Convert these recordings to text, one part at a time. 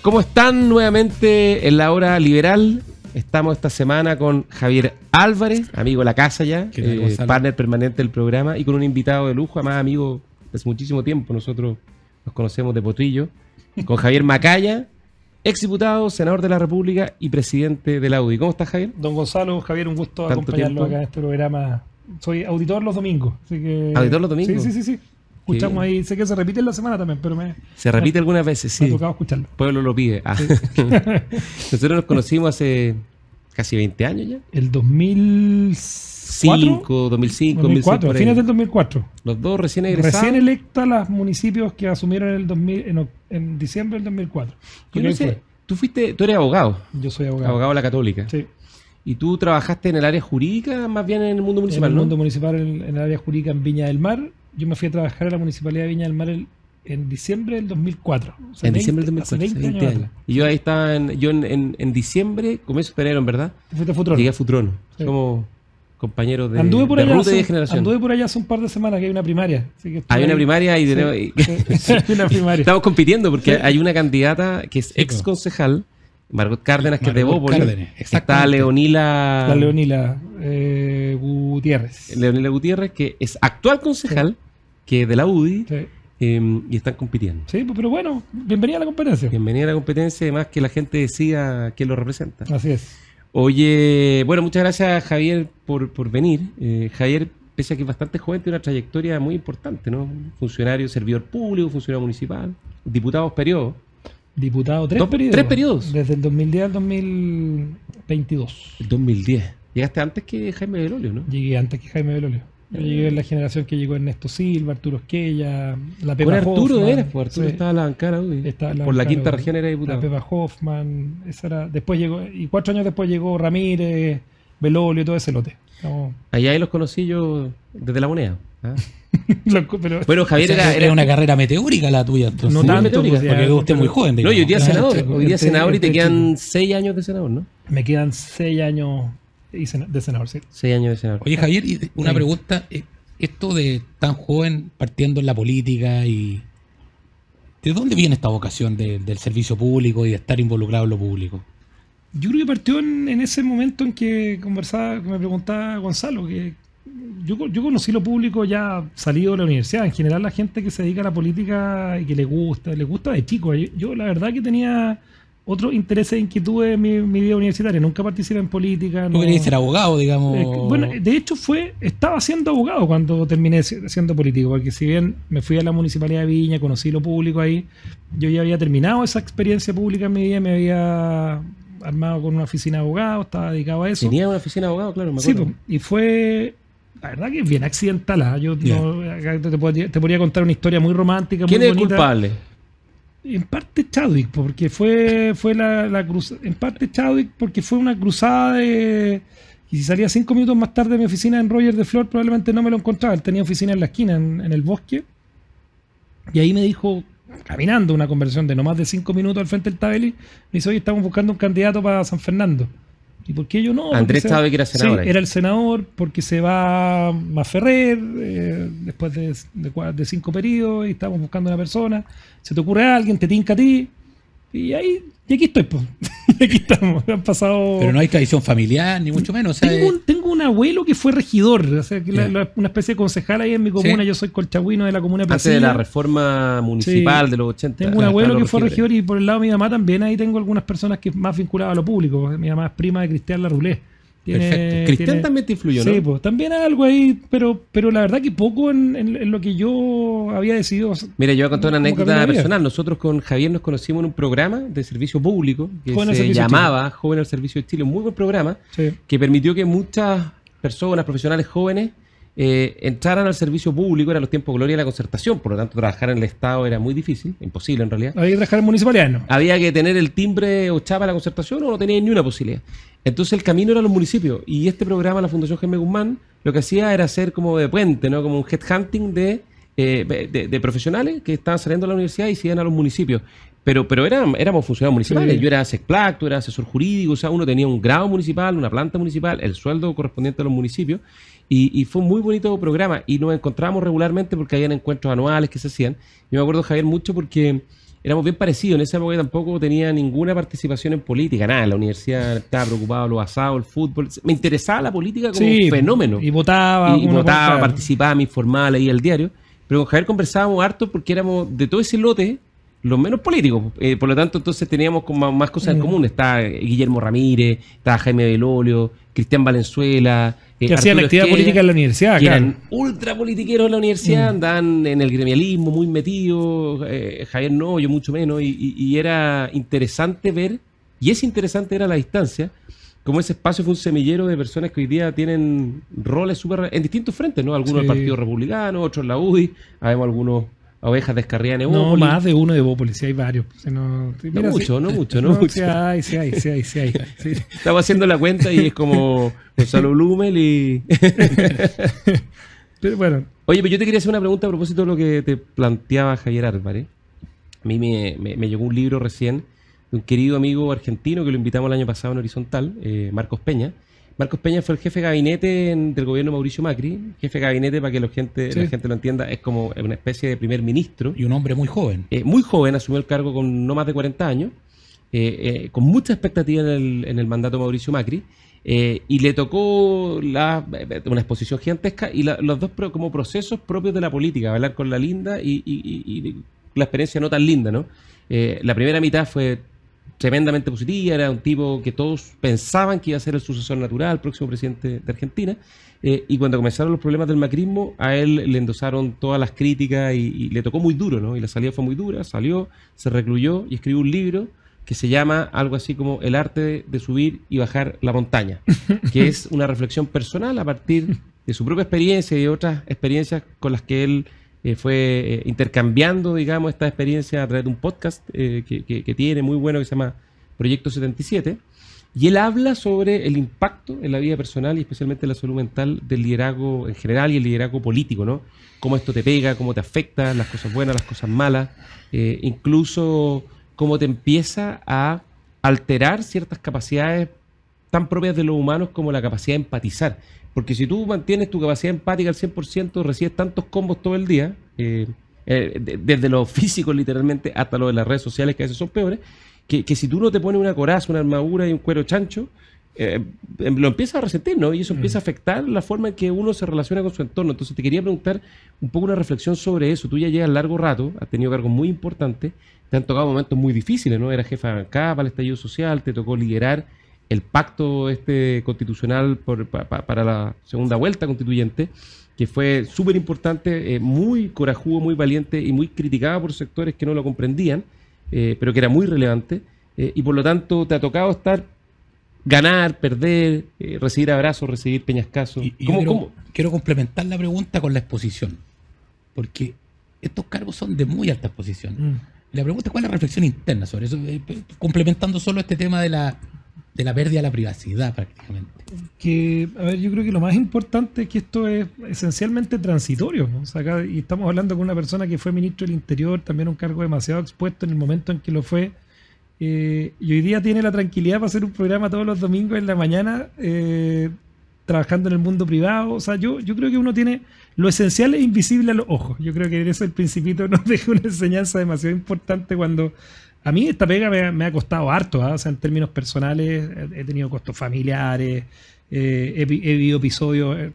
¿Cómo están nuevamente en la hora liberal? Estamos esta semana con Javier Álvarez, amigo de la casa ya, partner permanente del programa, y con un invitado de lujo, además amigo desde muchísimo tiempo. Nosotros nos conocemos de Potrillo. Con Javier Macaya, exdiputado, senador de la República y presidente de la UDI. ¿Cómo estás, Javier? Don Gonzalo, Javier, un gusto acompañarlo acá en este programa. Soy auditor los domingos, así que... ¿Auditor los domingos? Sí. Escuchamos ahí, sé que se repite en la semana también, pero se repite algunas veces, sí. Me ha tocado escucharlo. El pueblo lo pide. Sí. Nosotros nos conocimos hace casi 20 años ya. El 2005, 2004, fines del 2004. Los dos recién egresados. Recién electas los municipios que asumieron en diciembre del 2004. Yo no sé, tú eres abogado. Yo soy abogado. Abogado de la Católica. Sí. ¿Y tú trabajaste en el área jurídica, más bien en el mundo municipal? En el mundo municipal, en el área jurídica en Viña del Mar. Yo me fui a trabajar a la Municipalidad de Viña del Mar en diciembre del 2004. O sea, en diciembre del 2004, hace 20 años. Y yo ahí estaba, en diciembre, comienzo de enero, en verdad. Fuiste a Futrono. Llegué a Futrono. Sí. Somos compañeros de ruta y de generación. Anduve por allá hace un par de semanas, que hay una primaria. Hay una primaria y tenemos... Sí, hay una primaria. Estamos compitiendo porque hay una candidata que es ex concejal, Margot Cárdenas, que es de Bópoli. Está Leonila Gutiérrez. Leonila Gutiérrez, que es actual concejal, que es de la UDI, y están compitiendo. Sí, pero bueno, bienvenida a la competencia. Bienvenida a la competencia, además que la gente decida quién lo representa. Así es. Oye, bueno, muchas gracias, Javier, por venir. Javier, pese a que es bastante joven, tiene una trayectoria muy importante, ¿no? Funcionario, servidor público, funcionario municipal, diputados periodos. Diputado, tres periodos. Desde el 2010 al 2022. El 2010. Llegaste antes que Jaime Belolio, ¿no? Llegué antes que Jaime Belolio. Yo llegué en la generación que llegó Ernesto Silva, Arturo Esquella, la Pepa Hoffman. Arturo eras, pues Arturo estaba en la bancada, por la quinta región era diputado. La Pepa Hoffman, esa era, después llegó, y 4 años después llegó Ramírez, Belolio, todo ese lote. Allá ahí los conocí yo desde La Moneda. ¿Ah? Bueno, Javier, era una carrera meteórica la tuya. Entonces. No tanto, porque usted es muy joven. No, yo hoy día senador. Hoy día senador y te quedan 6 años de senador, ¿no? Me quedan 6 años de senador, sí. 6 años de senador. Oye, Javier, una pregunta. Esto de tan joven partiendo en la política, y ¿de dónde viene esta vocación del servicio público y de estar involucrado en lo público? Yo creo que partió en ese momento en que me preguntaba Gonzalo, que yo conocí lo público ya salido de la universidad. En general, la gente que se dedica a la política y que le gusta de chico. Yo la verdad que tenía otros intereses e inquietudes en mi vida universitaria. Nunca participé en política. ¿No querías ser abogado, digamos? Bueno, de hecho estaba siendo abogado cuando terminé siendo político, porque si bien me fui a la Municipalidad de Viña, conocí lo público ahí, yo ya había terminado esa experiencia pública en mi vida, me había armado con una oficina de abogado, estaba dedicado a eso. ¿Tenía una oficina de abogado? Claro, me acuerdo. Sí, y fue... La verdad que es bien accidental. Yo te podría contar una historia muy romántica, muy bonita. ¿Quién es el culpable? En parte Chadwick, porque fue la cruzada. En parte Chadwick, porque fue una cruzada de... Y si salía 5 minutos más tarde de mi oficina en Roger de Flor, probablemente no me lo encontraba. Él tenía oficina en la esquina, en el bosque. Y ahí me dijo, caminando, una conversación de no más de 5 minutos al frente del Tabeli, me dice: oye, estamos buscando un candidato para San Fernando. ¿Y por qué yo no? Andrés Chadwick era senador. Sí, era el senador, porque se va Masferrer después de 5 periodos, y estamos buscando una persona. Se te ocurre a alguien, te tinca a ti, y aquí estoy, pues. Y aquí estamos. Han pasado... Pero no hay tradición familiar, ni mucho menos. O sea, tengo un abuelo que fue regidor, o sea, que una especie de concejal ahí en mi comuna. ¿Sí? Yo soy colchagüino de la comuna de Placilla. Antes de la reforma municipal de los 80. Tengo un abuelo que fue regidor, y por el lado de mi mamá también ahí tengo algunas personas que más vinculadas a lo público. Mi mamá es prima de Cristian Larroulé. Perfecto. Cristian también te influyó, ¿no? Sí, pues también algo ahí, pero la verdad que poco en lo que yo había decidido. Mira, yo voy a contar una anécdota personal. Nosotros con Javier nos conocimos en un programa de servicio público que se llamaba Joven al Servicio de Chile, un muy buen programa, que permitió que muchas personas, profesionales jóvenes, entraran al servicio público. Eran los tiempos de gloria de la concertación, por lo tanto trabajar en el Estado era muy difícil, imposible en realidad. Había que trabajar en municipalidad, ¿no? Había que tener el timbre o chapa de la concertación, o no tenía ni una posibilidad. Entonces el camino era los municipios, y este programa, la Fundación Jaime Guzmán, lo que hacía era hacer como de puente, ¿no? Como un headhunting de profesionales que estaban saliendo de la universidad y se iban a los municipios. Pero éramos funcionarios municipales. Sí. Yo era SECPLAC, tú eras asesor jurídico, o sea, uno tenía un grado municipal, una planta municipal, el sueldo correspondiente a los municipios, y fue un muy bonito programa, y nos encontrábamos regularmente porque habían encuentros anuales que se hacían. Yo me acuerdo, Javier, mucho porque éramos bien parecidos. En esa época tampoco tenía ninguna participación en política, nada. En la universidad estaba preocupado de los asados, el fútbol. Me interesaba la política como un fenómeno. Y votaba. Y votaba, participaba, me informaba, leía el diario. Pero con Javier conversábamos harto porque éramos de todo ese lote los menos políticos. Por lo tanto, entonces teníamos como más cosas en común. Estaba Guillermo Ramírez, estaba Jaime Belolio, Cristian Valenzuela. Que hacían actividad política en la universidad, que eran ultra politiqueros en la universidad, andaban en el gremialismo muy metidos, Javier no, yo mucho menos, y era interesante ver, y es interesante ver a la distancia, cómo ese espacio fue un semillero de personas que hoy día tienen roles súper en distintos frentes, ¿no? Algunos del Partido Republicano, otros en la UDI, habemos algunos ovejas descarriadas en Evópolis. No, más de uno de Evópolis, sí hay varios. No mucho. Sí hay. Estamos haciendo la cuenta y es como Gonzalo Blumel y... Pero bueno. Oye, pero yo te quería hacer una pregunta a propósito de lo que te planteaba Javier Álvarez. A mí me llegó un libro recién de un querido amigo argentino que lo invitamos el año pasado en Horizontal, Marcos Peña. Marcos Peña fue el jefe de gabinete del gobierno de Mauricio Macri. Jefe de gabinete, para que la gente lo entienda, es como una especie de primer ministro. Y un hombre muy joven. Muy joven, asumió el cargo con no más de 40 años, con mucha expectativa en el mandato de Mauricio Macri, y le tocó una exposición gigantesca y los dos como procesos propios de la política, hablar con la linda y la experiencia no tan linda, ¿no? La primera mitad fue tremendamente positiva, era un tipo que todos pensaban que iba a ser el sucesor natural, el próximo presidente de Argentina, y cuando comenzaron los problemas del macrismo, a él le endosaron todas las críticas y le tocó muy duro, ¿no? Y la salida fue muy dura, salió, se recluyó y escribió un libro que se llama algo así como El arte de subir y bajar la montaña, que es una reflexión personal a partir de su propia experiencia y de otras experiencias con las que él fue intercambiando, digamos, esta experiencia a través de un podcast que tiene muy bueno, que se llama Proyecto 77, y él habla sobre el impacto en la vida personal y especialmente en la salud mental del liderazgo en general y el liderazgo político, ¿no? Cómo esto te pega, cómo te afecta, las cosas buenas, las cosas malas, incluso cómo te empieza a alterar ciertas capacidades tan propias de los humanos como la capacidad de empatizar. Porque si tú mantienes tu capacidad empática al 100%, recibes tantos combos todo el día, desde lo físico literalmente hasta lo de las redes sociales, que a veces son peores, que si tú no te pones una coraza, una armadura y un cuero chancho, lo empiezas a resentir, ¿no? Y eso empieza a afectar la forma en que uno se relaciona con su entorno. Entonces te quería preguntar un poco una reflexión sobre eso. Tú ya llevas largo rato, has tenido cargos muy importantes, te han tocado momentos muy difíciles, ¿no? Eras jefa de bancada para el estallido social, te tocó liderar el pacto constitucional para la segunda vuelta constituyente, que fue súper importante, muy corajudo, muy valiente y muy criticado por sectores que no lo comprendían, pero que era muy relevante, y por lo tanto te ha tocado ganar, perder, recibir abrazos, recibir peñascazos. Quiero complementar la pregunta con la exposición, porque estos cargos son de muy alta exposición. La pregunta es cuál es la reflexión interna sobre eso, complementando solo este tema de la pérdida de la privacidad prácticamente. Yo creo que lo más importante es que esto es esencialmente transitorio, ¿no? O sea, y estamos hablando con una persona que fue ministro del Interior, también un cargo demasiado expuesto en el momento en que lo fue, y hoy día tiene la tranquilidad para hacer un programa todos los domingos en la mañana, trabajando en el mundo privado. O sea, yo creo que uno tiene lo esencial es invisible a los ojos. Yo creo que en eso el Principito nos deja una enseñanza demasiado importante cuando... A mí esta pega me ha costado harto, ¿eh? O sea, en términos personales he tenido costos familiares, he vivido episodios.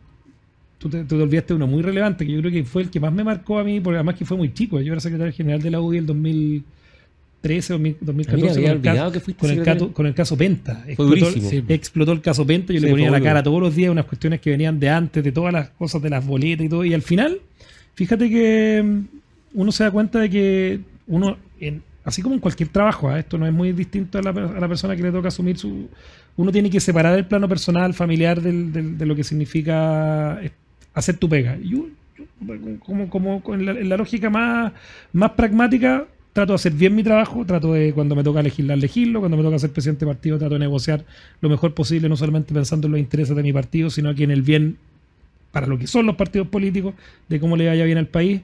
Tú te olvidaste de uno muy relevante, que yo creo que fue el que más me marcó a mí, porque además que fue muy chico. Yo era secretario general de la UDI en 2013 o 2014 con el caso Penta. Explotó el caso Penta, yo le ponía la cara todos los días unas cuestiones que venían de antes, de todas las cosas de las boletas y todo. Y al final, fíjate que uno se da cuenta de que uno... Así como en cualquier trabajo, esto no es muy distinto a la persona que le toca asumir uno tiene que separar el plano personal, familiar de lo que significa hacer tu pega. Yo en la lógica más pragmática, trato de hacer bien mi trabajo, trato de, cuando me toca legislo, cuando me toca ser presidente de partido, trato de negociar lo mejor posible, no solamente pensando en los intereses de mi partido, sino aquí en el bien para lo que son los partidos políticos, de cómo le vaya bien al país.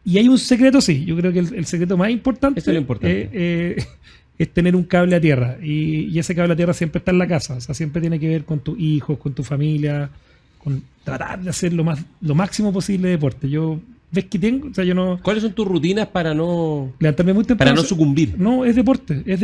Y hay un secreto, sí, yo creo que el secreto más importante, es tener un cable a tierra. Y ese cable a tierra siempre está en la casa, o sea, siempre tiene que ver con tus hijos, con tu familia, con tratar de hacer lo máximo posible de deporte. Yo ves que tengo, o sea, yo no... ¿Cuáles son tus rutinas para no Levantarme muy temprano. para no sucumbir? No, es deporte, es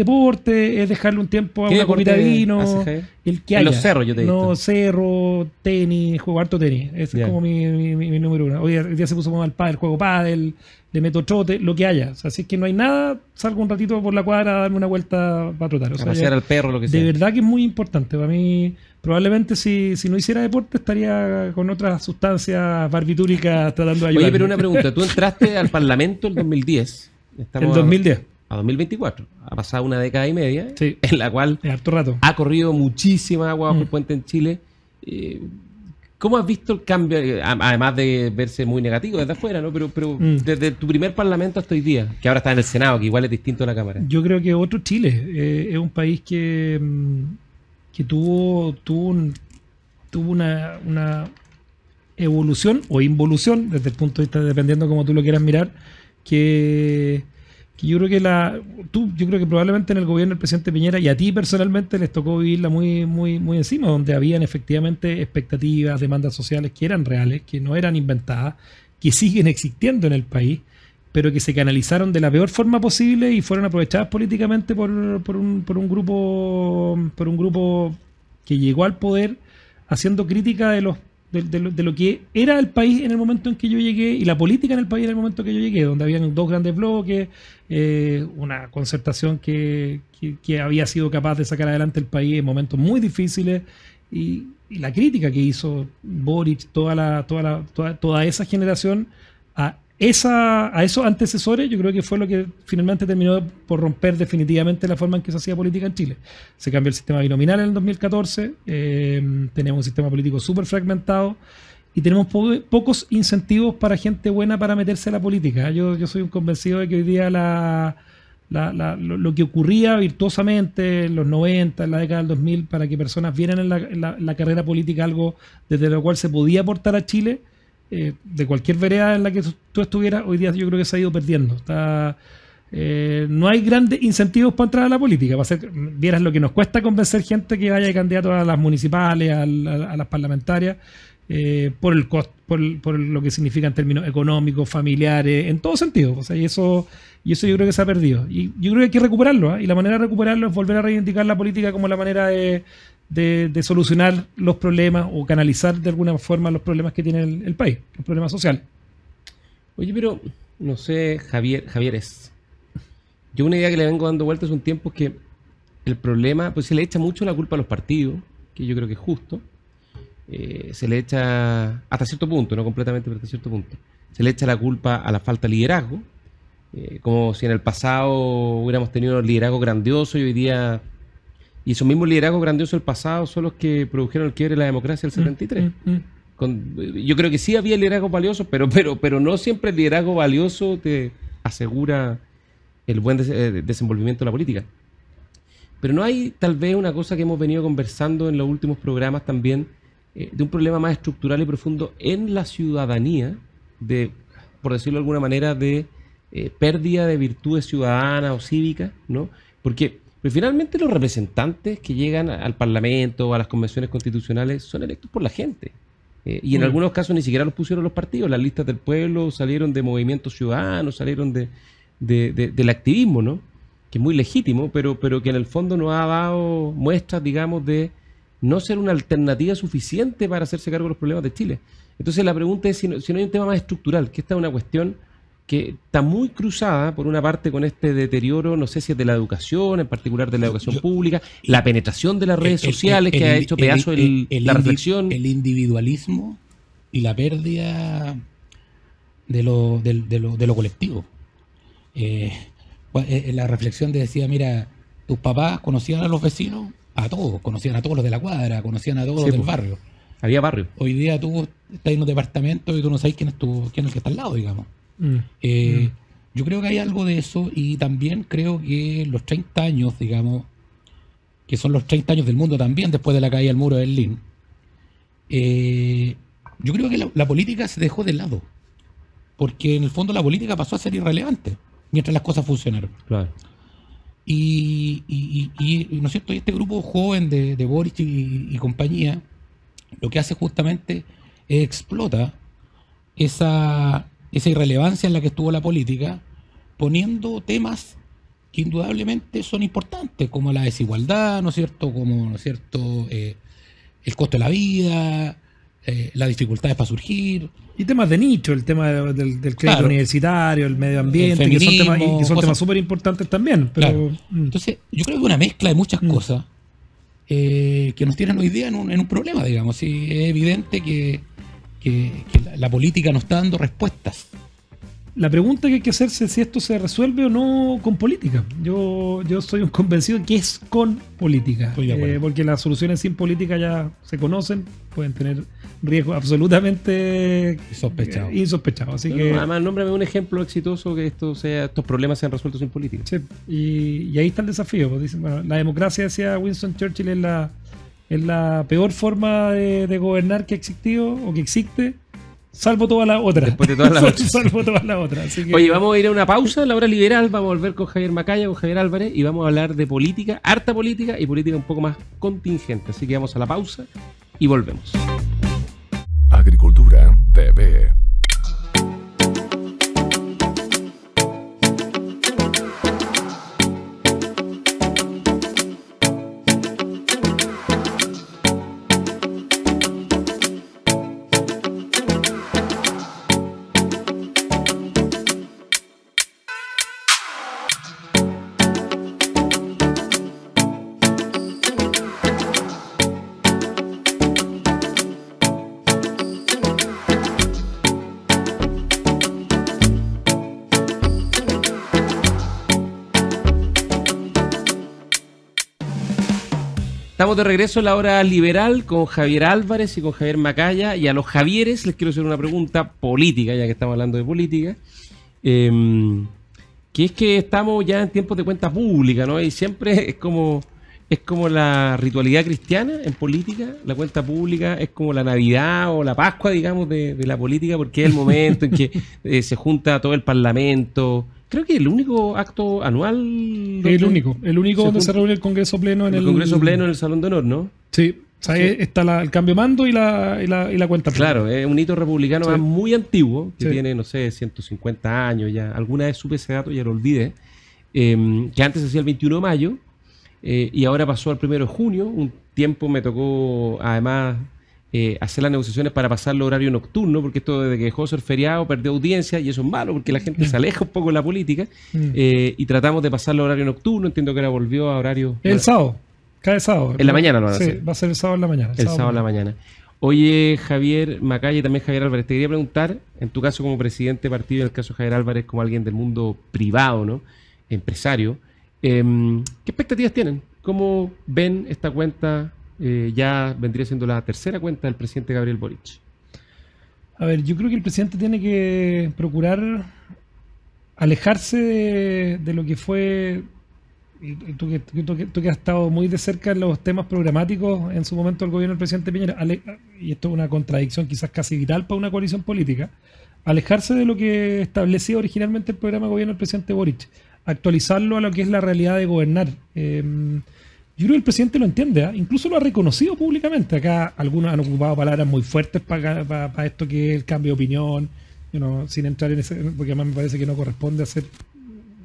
dejarle un tiempo a ¿Qué una copita de deporte vino, haces, Javier? el que En haya. los cerros yo te he No, visto. cerro, tenis, juego harto tenis. Ese Ya. es como mi número uno. Hoy día se puso mal pádel, juego pádel, le meto trote, lo que haya. O sea, si es que no hay nada, salgo un ratito por la cuadra a darme una vuelta para trotar. O A sea, pasear ya- al perro, lo que de sea. verdad que es muy importante. Para mí, probablemente si no hiciera deporte, estaría con otras sustancias barbitúricas tratando de ayudar. Oye, pero una pregunta. Tú entraste al Parlamento en 2010. En Estamos 2010. a 2024. Ha pasado una década y media, Sí. en la cual Es harto rato. ha corrido muchísima agua bajo el puente en Chile. ¿Cómo has visto el cambio? Además de verse muy negativo desde afuera, ¿no? Pero desde tu primer parlamento hasta hoy día, que ahora está en el Senado, que igual es distinto a la Cámara. Yo creo que otro Chile es un país que tuvo una evolución o involución, desde el punto de vista, dependiendo como tú lo quieras mirar, que yo creo que yo creo que probablemente en el gobierno del presidente Piñera y a ti personalmente les tocó vivirla muy, muy, muy encima, donde habían efectivamente expectativas, demandas sociales que eran reales, que no eran inventadas, que siguen existiendo en el país, pero que se canalizaron de la peor forma posible y fueron aprovechadas políticamente por un grupo que llegó al poder haciendo crítica de lo que era el país en el momento en que yo llegué y la política en el país en el momento que yo llegué, donde habían dos grandes bloques, una concertación que había sido capaz de sacar adelante el país en momentos muy difíciles y la crítica que hizo Boric, toda esa generación a esos antecesores, yo creo que fue lo que finalmente terminó por romper definitivamente la forma en que se hacía política en Chile. Se cambió el sistema binominal en el 2014, tenemos un sistema político súper fragmentado y tenemos pocos incentivos para gente buena para meterse a la política. Yo soy un convencido de que hoy día lo que ocurría virtuosamente en los 90, en la década del 2000, para que personas vieran en la carrera política algo desde lo cual se podía aportar a Chile, de cualquier vereda en la que tú estuvieras, hoy día yo creo que se ha ido perdiendo. No hay grandes incentivos para entrar a la política. Vieras lo que nos cuesta convencer gente que vaya de candidato a las municipales, a las parlamentarias, por el costo, por lo que significa en términos económicos, familiares, en todo sentido. O sea, y eso yo creo que se ha perdido. Y yo creo que hay que recuperarlo, ¿eh? Y la manera de recuperarlo es volver a reivindicar la política como la manera de solucionar los problemas o canalizar de alguna forma los problemas que tiene el país, los problemas sociales. Oye, pero no sé, Javieres. Yo una idea que le vengo dando vueltas hace un tiempo es que el problema, pues se le echa mucho la culpa a los partidos, que yo creo que es justo. Se le echa, hasta cierto punto, no completamente, pero hasta cierto punto. Se le echa la culpa a la falta de liderazgo, como si en el pasado hubiéramos tenido un liderazgo grandioso y hoy día... Y esos mismos liderazgos grandiosos del pasado son los que produjeron el quiebre de la democracia del 73. Yo creo que sí había liderazgos valiosos, pero no siempre el liderazgo valioso te asegura el buen desenvolvimiento de la política. Pero no hay tal vez una cosa que hemos venido conversando en los últimos programas también, de un problema más estructural y profundo en la ciudadanía, por decirlo de alguna manera, de pérdida de virtudes ciudadanas o cívicas, ¿no? Porque finalmente los representantes que llegan al Parlamento o a las convenciones constitucionales son electos por la gente. Y en algunos casos ni siquiera los pusieron los partidos. Las listas del pueblo salieron de movimientos ciudadanos, salieron del activismo, ¿no? Que es muy legítimo, pero que en el fondo nos ha dado muestras, digamos, de no ser una alternativa suficiente para hacerse cargo de los problemas de Chile. Entonces la pregunta es si no hay un tema más estructural, que esta es una cuestión que está muy cruzada, por una parte, con este deterioro, no sé si es de la educación, en particular de la educación pública, la penetración de las redes sociales que ha hecho pedazo la reflexión. El individualismo y la pérdida de lo colectivo. La reflexión decía, mira, tus papás conocían a los vecinos, a todos, conocían a todos los de la cuadra, conocían a todos los del barrio. Había barrio. Hoy día tú estás en un departamento y tú no sabes quién es el que está al lado, digamos. Yo creo que hay algo de eso y también creo que los 30 años, digamos, que son los 30 años del mundo también después de la caída del muro de Berlín, yo creo que la política se dejó de lado, porque en el fondo la política pasó a ser irrelevante mientras las cosas funcionaron. Claro. Y ¿no es cierto? Y este grupo joven de Boric y compañía, lo que hace justamente es explota esa esa irrelevancia en la que estuvo la política, poniendo temas que indudablemente son importantes, como la desigualdad, ¿no es cierto? Como, ¿no es cierto?, el costo de la vida, las dificultades para surgir. Y temas de nicho, el tema del crédito Claro. universitario, el medio ambiente, El que son feminismo, temas, y que son cosas- temas súper importantes también. Pero, Claro. Entonces, yo creo que una mezcla de muchas cosas que nos tienen hoy día en un problema, digamos. Sí, es evidente que la política nos está dando respuestas. la pregunta que hay que hacerse es si esto se resuelve o no con política. Yo soy un convencido de que es con política. Estoy de acuerdo. Porque las soluciones sin política ya se conocen, pueden tener riesgos absolutamente Sospechado. insospechados. Así Pero que, además, nómbrame un ejemplo exitoso que estos problemas sean resueltos sin política. sí, y ahí está el desafío. Pues dicen, bueno, la democracia, decía Winston Churchill, es la peor forma de gobernar que ha existido o que existe, salvo todas las otras. Después de todas las otras. Salvo todas las otras. Así que, Oye, vamos a ir a una pausa en la hora liberal, vamos a volver con Javier Macaya, con Javier Álvarez, y vamos a hablar de política, harta política y política un poco más contingente. Así que vamos a la pausa y volvemos. Agricultura TV. Estamos de regreso en la hora liberal con Javier Álvarez y con Javier Macaya. Y a los Javieres les quiero hacer una pregunta política, ya que estamos hablando de política. Que es que estamos ya en tiempos de cuenta pública, ¿no? Y siempre es como la ritualidad cristiana en política. La cuenta pública es como la Navidad o la Pascua, digamos, de la política, porque es el momento en que se junta todo el Parlamento. Creo que el único acto anual... el único donde se junta- reúne el Congreso Pleno en el Congreso Pleno en el Salón de Honor, ¿no? Sí, o sea, está el cambio de mando y la cuenta. Claro, es un hito republicano Sí. muy antiguo, que Sí. tiene, no sé, 150 años ya. Alguna vez supe ese dato, ya lo olvidé. Que antes se hacía el 21 de mayo y ahora pasó al 1 de junio. Un tiempo me tocó, además, hacer las negociaciones para pasar el horario nocturno, porque esto desde que dejó de ser feriado perdió audiencia y eso es malo porque la gente se aleja un poco de la política. Y tratamos de pasar el horario nocturno. Entiendo que ahora volvió a horario... El sábado, cada sábado. En la mañana lo van a Sí, hacer. va a ser el sábado en la mañana. El sábado en la mañana. Oye, Javier Macaya y también Javier Álvarez, te quería preguntar, en tu caso como presidente de partido, en el caso de Javier Álvarez como alguien del mundo privado, ¿no? Empresario, ¿qué expectativas tienen? ¿Cómo ven esta cuenta? Ya vendría siendo la tercera cuenta del presidente Gabriel Boric. A ver, yo creo que el presidente tiene que procurar alejarse de lo que fue, y tú que has estado muy de cerca en los temas programáticos en su momento del gobierno del presidente Piñera, y esto es una contradicción quizás casi vital para una coalición política, alejarse de lo que establecía originalmente el programa de gobierno del presidente Boric, actualizarlo a lo que es la realidad de gobernar. Yo creo que el presidente lo entiende, ¿eh? Incluso lo ha reconocido públicamente. Acá algunos han ocupado palabras muy fuertes para esto que es el cambio de opinión, sin entrar en ese, porque además me parece que no corresponde hacer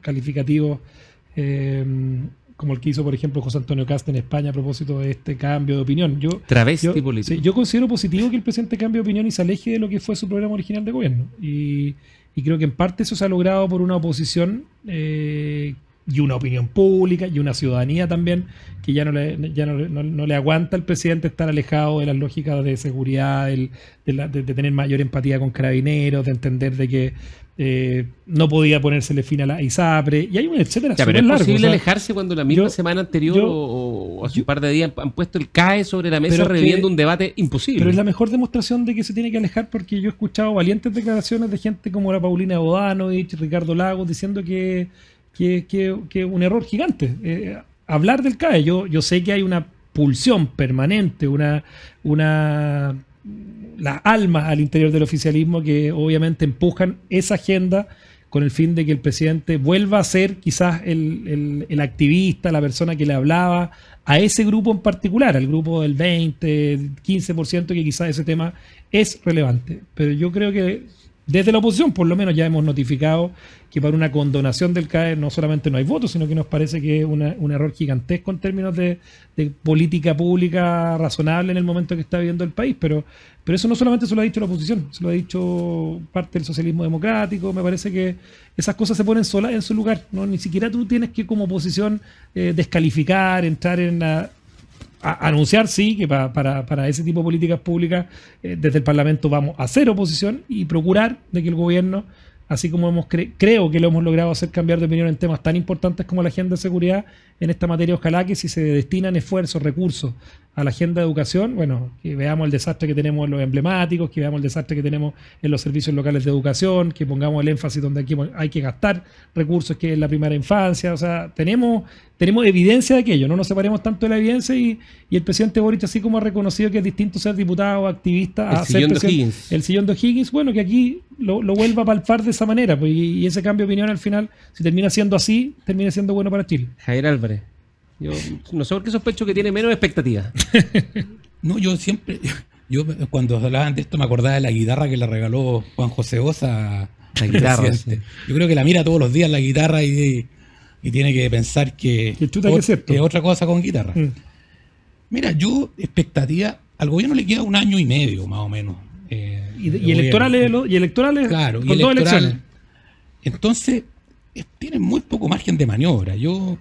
calificativos como el que hizo, por ejemplo, José Antonio Cast en España a propósito de este cambio de opinión. Travesti político. Sí, yo considero positivo que el presidente cambie de opinión y se aleje de lo que fue su programa original de gobierno. Y creo que en parte eso se ha logrado por una oposición y una opinión pública y una ciudadanía también que ya no le aguanta al presidente estar alejado de las lógicas de seguridad, de tener mayor empatía con carabineros, de entender de que no podía ponérsele fin a la ISAPRE, y hay un etcétera Ya, pero súper es largo. posible O sea, alejarse cuando la misma yo- semana anterior yo- o hace un par de días han puesto el CAE sobre la mesa Pero es que- reviviendo un debate imposible. Pero es la mejor demostración de que se tiene que alejar, porque yo he escuchado valientes declaraciones de gente como la Paulina Bodanovich, Ricardo Lagos, diciendo que un error gigante. Hablar del CAE, yo sé que hay una pulsión permanente, las almas al interior del oficialismo que obviamente empujan esa agenda con el fin de que el presidente vuelva a ser quizás el activista, la persona que le hablaba a ese grupo en particular, al grupo del 20, 15%, que quizás ese tema es relevante. Pero yo creo que Desde la oposición, por lo menos, ya hemos notificado que para una condonación del CAE no solamente no hay votos, sino que nos parece que es un error gigantesco en términos de política pública razonable en el momento que está viviendo el país. Pero eso no solamente se lo ha dicho la oposición, se lo ha dicho parte del socialismo democrático. Me parece que esas cosas se ponen solas en su lugar, ¿no? Ni siquiera tú tienes que, como oposición, descalificar, entrar en a anunciar, sí, que para ese tipo de políticas públicas desde el Parlamento vamos a hacer oposición y procurar de que el gobierno, así como creo que lo hemos logrado hacer cambiar de opinión en temas tan importantes como la agenda de seguridad, en esta materia ojalá que si se destinan esfuerzos, recursos a la agenda de educación, bueno, que veamos el desastre que tenemos en los emblemáticos, que veamos el desastre que tenemos en los servicios locales de educación, que pongamos el énfasis donde aquí hay que gastar recursos, que es la primera infancia. O sea, tenemos evidencia de aquello, no nos separemos tanto de la evidencia, y el presidente Boric, así como ha reconocido que es distinto ser diputado o activista a ser presidente, el sillón de O'Higgins, bueno, que aquí lo vuelva a palpar de esa manera, pues, y ese cambio de opinión al final, si termina siendo así, termina siendo bueno para Chile. Javier Álvarez, yo no sé por qué sospecho que tiene menos expectativas. No, yo cuando hablaban de esto me acordaba de la guitarra que le regaló Juan José Osa. La guitarra, sí. Yo creo que la mira todos los días la guitarra y tiene que pensar que es otra cosa con guitarra. Mira, yo expectativa, al gobierno le queda 1 año y medio más o menos. Y electorales, claro, con 2 elecciones. Entonces, tienen muy poco margen de maniobra. Yo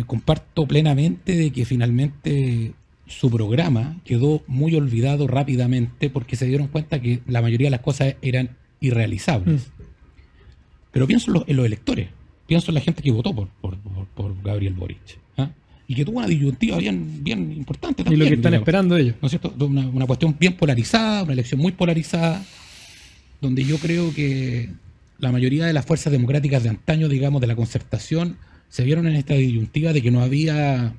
comparto plenamente de que finalmente su programa quedó muy olvidado rápidamente porque se dieron cuenta que la mayoría de las cosas eran irrealizables. Pero pienso en los electores, pienso en la gente que votó por Gabriel Boric, ¿ah? Y que tuvo una disyuntiva bien importante también. Y lo que están esperando ellos. ¿No es cierto? Una cuestión bien polarizada, una elección muy polarizada, donde yo creo que la mayoría de las fuerzas democráticas de antaño, digamos, de la concertación, se vieron en esta disyuntiva de que no había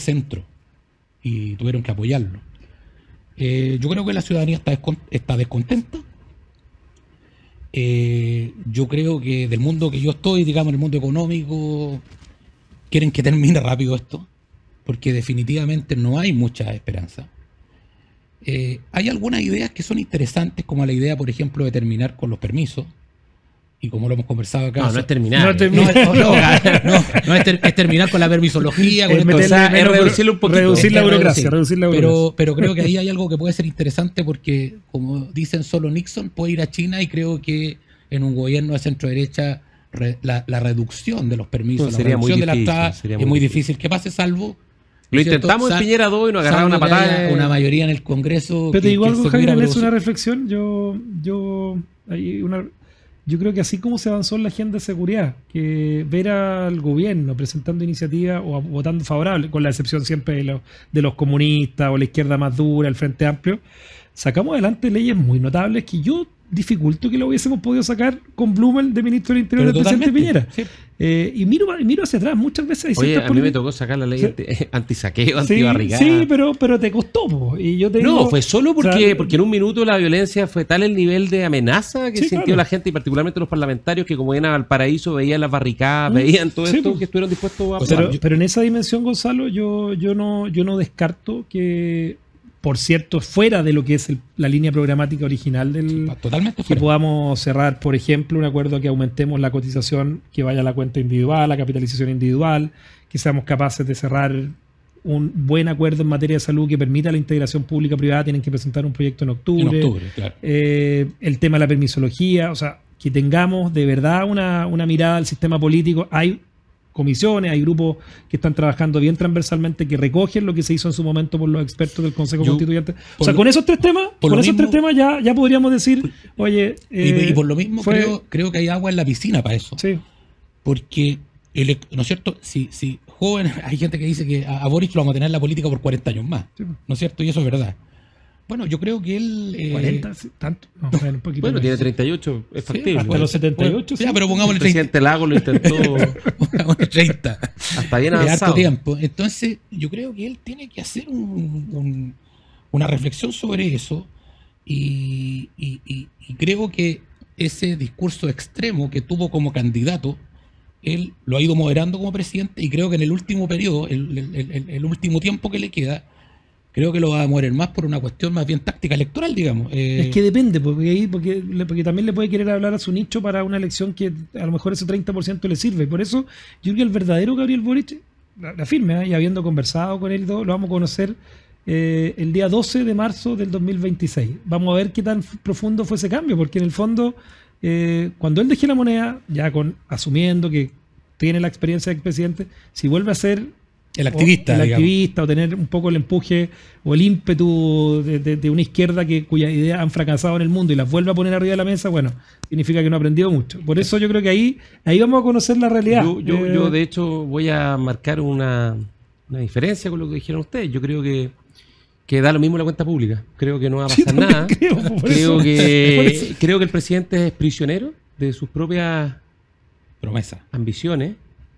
centro y tuvieron que apoyarlo. Yo creo que la ciudadanía está descontenta. Yo creo que del mundo que yo estoy, digamos, en el mundo económico, quieren que termine rápido esto, porque definitivamente no hay mucha esperanza. Hay algunas ideas que son interesantes, como la idea, por ejemplo, de terminar con los permisos. Y como lo hemos conversado acá... No es terminar. Es terminar con la permisología, con reducirlo un poquito. Reducir la burocracia. Pero creo que ahí hay algo que puede ser interesante porque, como dicen, solo Nixon puede ir a China, y creo que en un gobierno de centro-derecha la reducción de los permisos, la reducción de la entrada es muy difícil que pase, salvo... Lo intentamos en Piñera 2 y nos agarraron una patada. Una mayoría en el Congreso... Pero te digo algo, Javier, es una reflexión. Yo creo que así como se avanzó en la agenda de seguridad, que ver al gobierno presentando iniciativas o votando favorable, con la excepción siempre de los comunistas o la izquierda más dura, el Frente Amplio, sacamos adelante leyes muy notables que yo dificulto que lo hubiésemos podido sacar con Blumel de ministro del Interior del presidente Piñera. Sí. Y miro hacia atrás, muchas veces hay a mí me tocó sacar la ley antisaqueo, antibarricada. Sí, pero te costó, y yo te digo, fue solo porque en un minuto la violencia fue tal el nivel de amenaza que sintió la gente, y particularmente los parlamentarios, que como iban a Valparaíso veían las barricadas, veían todo esto, que estuvieron dispuestos a... Pero en esa dimensión, Gonzalo, yo no descarto que, por cierto, fuera de lo que es la línea programática original totalmente que podamos cerrar, por ejemplo, un acuerdo que aumentemos la cotización que vaya a la cuenta individual, la capitalización individual, que seamos capaces de cerrar un buen acuerdo en materia de salud que permita la integración pública-privada. Tienen que presentar un proyecto en octubre. Claro. El tema de la permisología, o sea, que tengamos de verdad una mirada al sistema político. Hay comisiones, hay grupos que están trabajando bien transversalmente, que recogen lo que se hizo en su momento por los expertos del Consejo Constituyente. O sea, con esos tres temas ya podríamos decir, oye... y por lo mismo creo que hay agua en la piscina para eso. Sí. Porque, ¿no es cierto? Si joven, hay gente que dice que a Boric lo vamos a tener en la política por 40 años más. Sí. ¿No es cierto? Y eso es verdad. Bueno, yo creo que él... 40, tanto. No, un poquito bueno, tiene 38, es factible. Hasta los 78. Ya, pero pongamos el 30. El presidente Lago lo intentó. Pongamos el 30. Hasta bien avanzado. Harto tiempo. Entonces, yo creo que él tiene que hacer una reflexión sobre eso, y creo que ese discurso extremo que tuvo como candidato, él lo ha ido moderando como presidente, y creo que en el último periodo, el último tiempo que le queda, creo que lo va a demorar más por una cuestión más bien táctica electoral, digamos. Es que depende, porque también le puede querer hablar a su nicho para una elección que a lo mejor ese 30% le sirve. Por eso yo creo que el verdadero Gabriel Boric, la firme, y habiendo conversado con él, lo vamos a conocer el día 12 de marzo del 2026. Vamos a ver qué tan profundo fue ese cambio, porque en el fondo, cuando él deje la moneda, ya asumiendo que tiene la experiencia de expresidente, si vuelve a ser el activista, o tener un poco el empuje o el ímpetu de una izquierda cuyas ideas han fracasado en el mundo y las vuelve a poner arriba de la mesa, bueno, significa que no ha aprendido mucho. Por eso yo creo que ahí vamos a conocer la realidad. Yo de hecho voy a marcar una diferencia con lo que dijeron ustedes. Yo creo que da lo mismo la cuenta pública. Creo que no va a pasar nada. Creo que el presidente es prisionero de sus propias promesas, ambiciones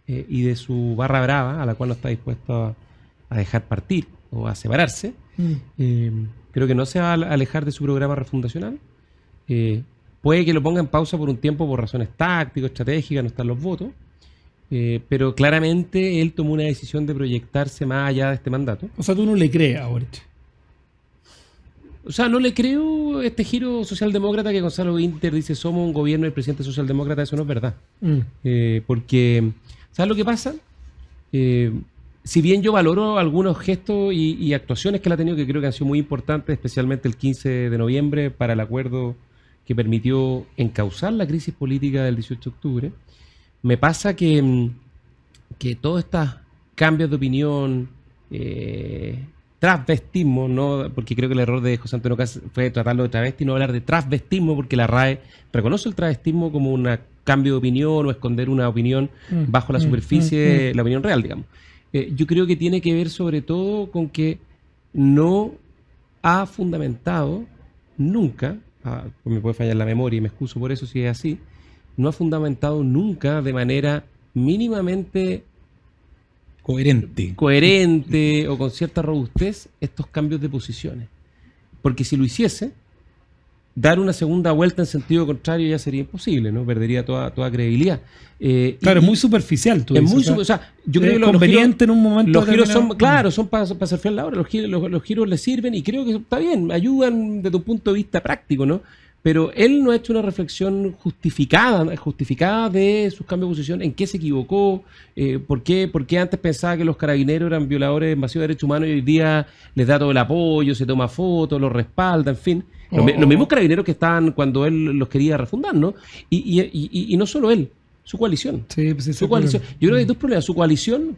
y de su barra brava, a la cual no está dispuesto a dejar partir o a separarse. Creo que no se va a alejar de su programa refundacional. Puede que lo ponga en pausa por un tiempo por razones tácticas, estratégicas, no están los votos. Pero claramente él tomó una decisión de proyectarse más allá de este mandato. O sea, tú no le crees a Boric. O sea, no le creo este giro socialdemócrata que Gonzalo Winter dice somos un gobierno del presidente socialdemócrata. Eso no es verdad. Porque, ¿sabes lo que pasa? Si bien yo valoro algunos gestos y actuaciones que él ha tenido, que creo que han sido muy importantes, especialmente el 15 de noviembre para el acuerdo que permitió encauzar la crisis política del 18 de octubre, me pasa que todos estos cambios de opinión, transvestismo, ¿no? Porque creo que el error de José Antonio Caz fue tratarlo de travesti y no hablar de transvestismo, porque la RAE reconoce el travestismo como un cambio de opinión o esconder una opinión bajo la superficie, la opinión real, digamos. Yo creo que tiene que ver sobre todo con que no ha fundamentado nunca, me puede fallar la memoria y me excuso por eso si es así, no ha fundamentado nunca de manera mínimamente coherente o con cierta robustez estos cambios de posiciones. Porque si lo hiciese, dar una segunda vuelta en sentido contrario ya sería imposible, ¿no? Perdería toda credibilidad. Claro, es muy superficial. Yo creo que conveniente en un momento. Los giros son para surfear la hora. Los giros le sirven y creo que está bien, ayudan desde un punto de vista práctico, ¿no? Pero él no ha hecho una reflexión justificada de sus cambios de posición, en qué se equivocó, por qué antes pensaba que los carabineros eran violadores masivos de derechos humanos y hoy día les da todo el apoyo, se toma fotos, los respalda, en fin. Los mismos carabineros que estaban cuando él los quería refundar, ¿no? Y no solo él, su coalición. Sí, pues su coalición. Yo creo que hay dos problemas. Su coalición,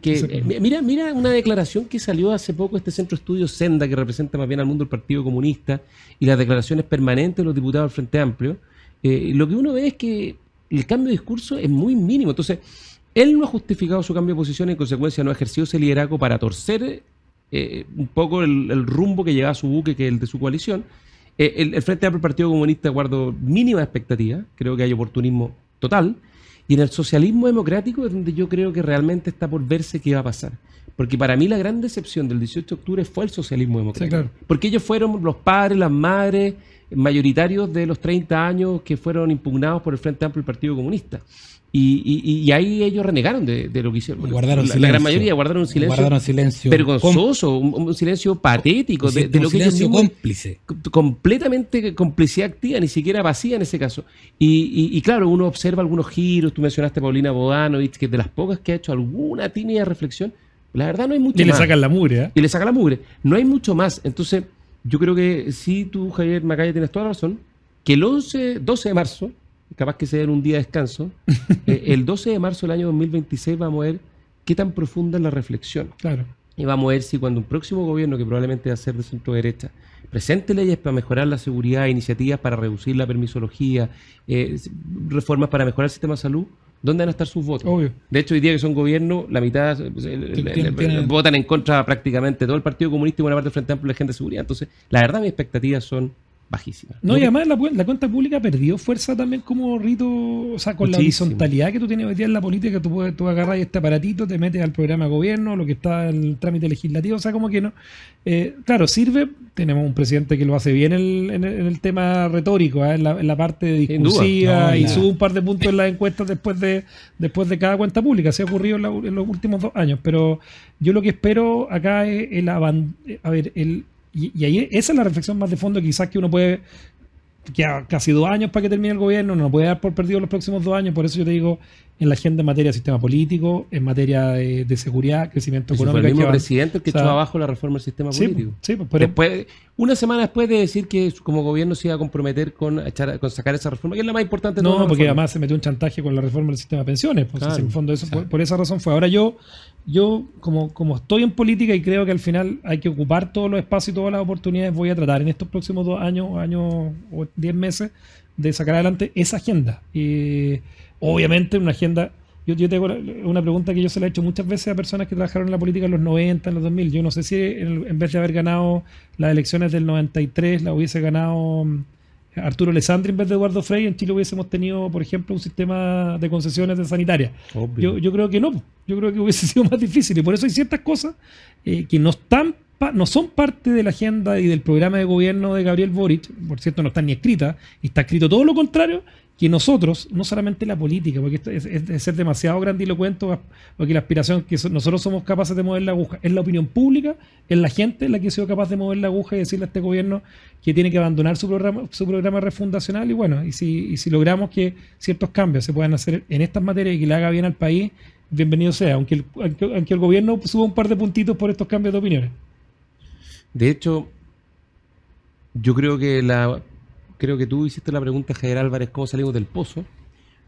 mira una declaración que salió hace poco este centro de estudios Senda, que representa más bien al mundo del Partido Comunista, y las declaraciones permanentes de los diputados del Frente Amplio. Lo que uno ve es que el cambio de discurso es muy mínimo. Entonces, él no ha justificado su cambio de posición y en consecuencia no ha ejercido ese liderazgo para torcer un poco el rumbo que llevaba su buque, que es el de su coalición. El Frente Amplio, el Partido Comunista, guardo mínima expectativa. Creo que hay oportunismo total. Y en el socialismo democrático es donde yo creo que realmente está por verse qué va a pasar. Porque para mí la gran decepción del 18 de octubre fue el socialismo democrático. Sí, claro. Porque ellos fueron los padres, las madres mayoritarios de los 30 años que fueron impugnados por el Frente Amplio y el Partido Comunista. Y ahí ellos renegaron de lo que hicieron. Guardaron la gran mayoría guardaron un silencio vergonzoso, un silencio patético. De lo que ellos mismos, cómplice. Completamente complicidad activa, ni siquiera vacía en ese caso. Y claro, uno observa algunos giros. Tú mencionaste a Paulina Bodanovich, que de las pocas que ha hecho alguna tímida reflexión, la verdad no hay mucho más. Y le sacan la mugre. Y le sacan la mugre. No hay mucho más. Entonces, yo creo que sí, tú, Javier Macaya, tienes toda la razón, que el 12 de marzo, capaz que sea en un día de descanso, el 12 de marzo del año 2026 vamos a ver qué tan profunda es la reflexión. Claro. Y vamos a ver si cuando un próximo gobierno, que probablemente va a ser de centro derecha, presente leyes para mejorar la seguridad, iniciativas para reducir la permisología, reformas para mejorar el sistema de salud, ¿dónde van a estar sus votos? Obvio. De hecho, hoy día que son gobiernos, la mitad votan en contra prácticamente todo el Partido Comunista y buena parte del Frente Amplio de gente de seguridad. Entonces, la verdad, mis expectativas son bajísimas. No, y además la cuenta pública perdió fuerza también como rito, o sea, con la horizontalidad que tú tienes hoy día en la política, tú agarras este aparatito, te metes al programa de gobierno, lo que está en el trámite legislativo, o sea, como que no. Claro, sirve, tenemos un presidente que lo hace bien en el tema retórico, en la parte discursiva, y sube un par de puntos en las encuestas después de cada cuenta pública, se ha ocurrido en los últimos 2 años, pero yo lo que espero acá es y ahí esa es la reflexión más de fondo quizás que uno puede, que a casi 2 años para que termine el gobierno, no puede dar por perdido los próximos 2 años, por eso yo te digo, en la agenda en materia de sistema político, en materia de seguridad, crecimiento Fue económico. el mismo presidente el que o sea, echó abajo la reforma del sistema sí, político. sí, pero Después, una semana después de decir que como gobierno se iba a comprometer con sacar esa reforma, que es la más importante de todas no, las porque reformas. además se metió un chantaje con la reforma del sistema de pensiones. Pues, Claro, en el fondo eso, claro. por esa razón fue. Ahora yo como estoy en política y creo que al final hay que ocupar todos los espacios y todas las oportunidades, voy a tratar en estos próximos 2 años o 10 meses de sacar adelante esa agenda. Y obviamente una agenda. Yo tengo una pregunta que yo se la he hecho muchas veces a personas que trabajaron en la política en los 90, en los 2000. Yo no sé si en vez de haber ganado las elecciones del 93, la hubiese ganado Arturo Alessandri en vez de Eduardo Frei, en Chile hubiésemos tenido, por ejemplo, un sistema de concesiones de sanitaria. Obvio. Yo creo que no. Yo creo que hubiese sido más difícil. Y por eso hay ciertas cosas que no son parte de la agenda y del programa de gobierno de Gabriel Boric. Por cierto, no están ni escritas. Y está escrito todo lo contrario, que nosotros, no solamente la política, porque esto es de ser demasiado grandilocuente, porque la aspiración que nosotros somos capaces de mover la aguja es la opinión pública, es la gente la que ha sido capaz de mover la aguja y decirle a este gobierno que tiene que abandonar su programa refundacional. Y bueno, y si logramos que ciertos cambios se puedan hacer en estas materias y que le haga bien al país, bienvenido sea, aunque el gobierno suba un par de puntitos por estos cambios de opiniones. De hecho, yo creo que tú hiciste la pregunta, Javier Álvarez, ¿cómo salimos del pozo?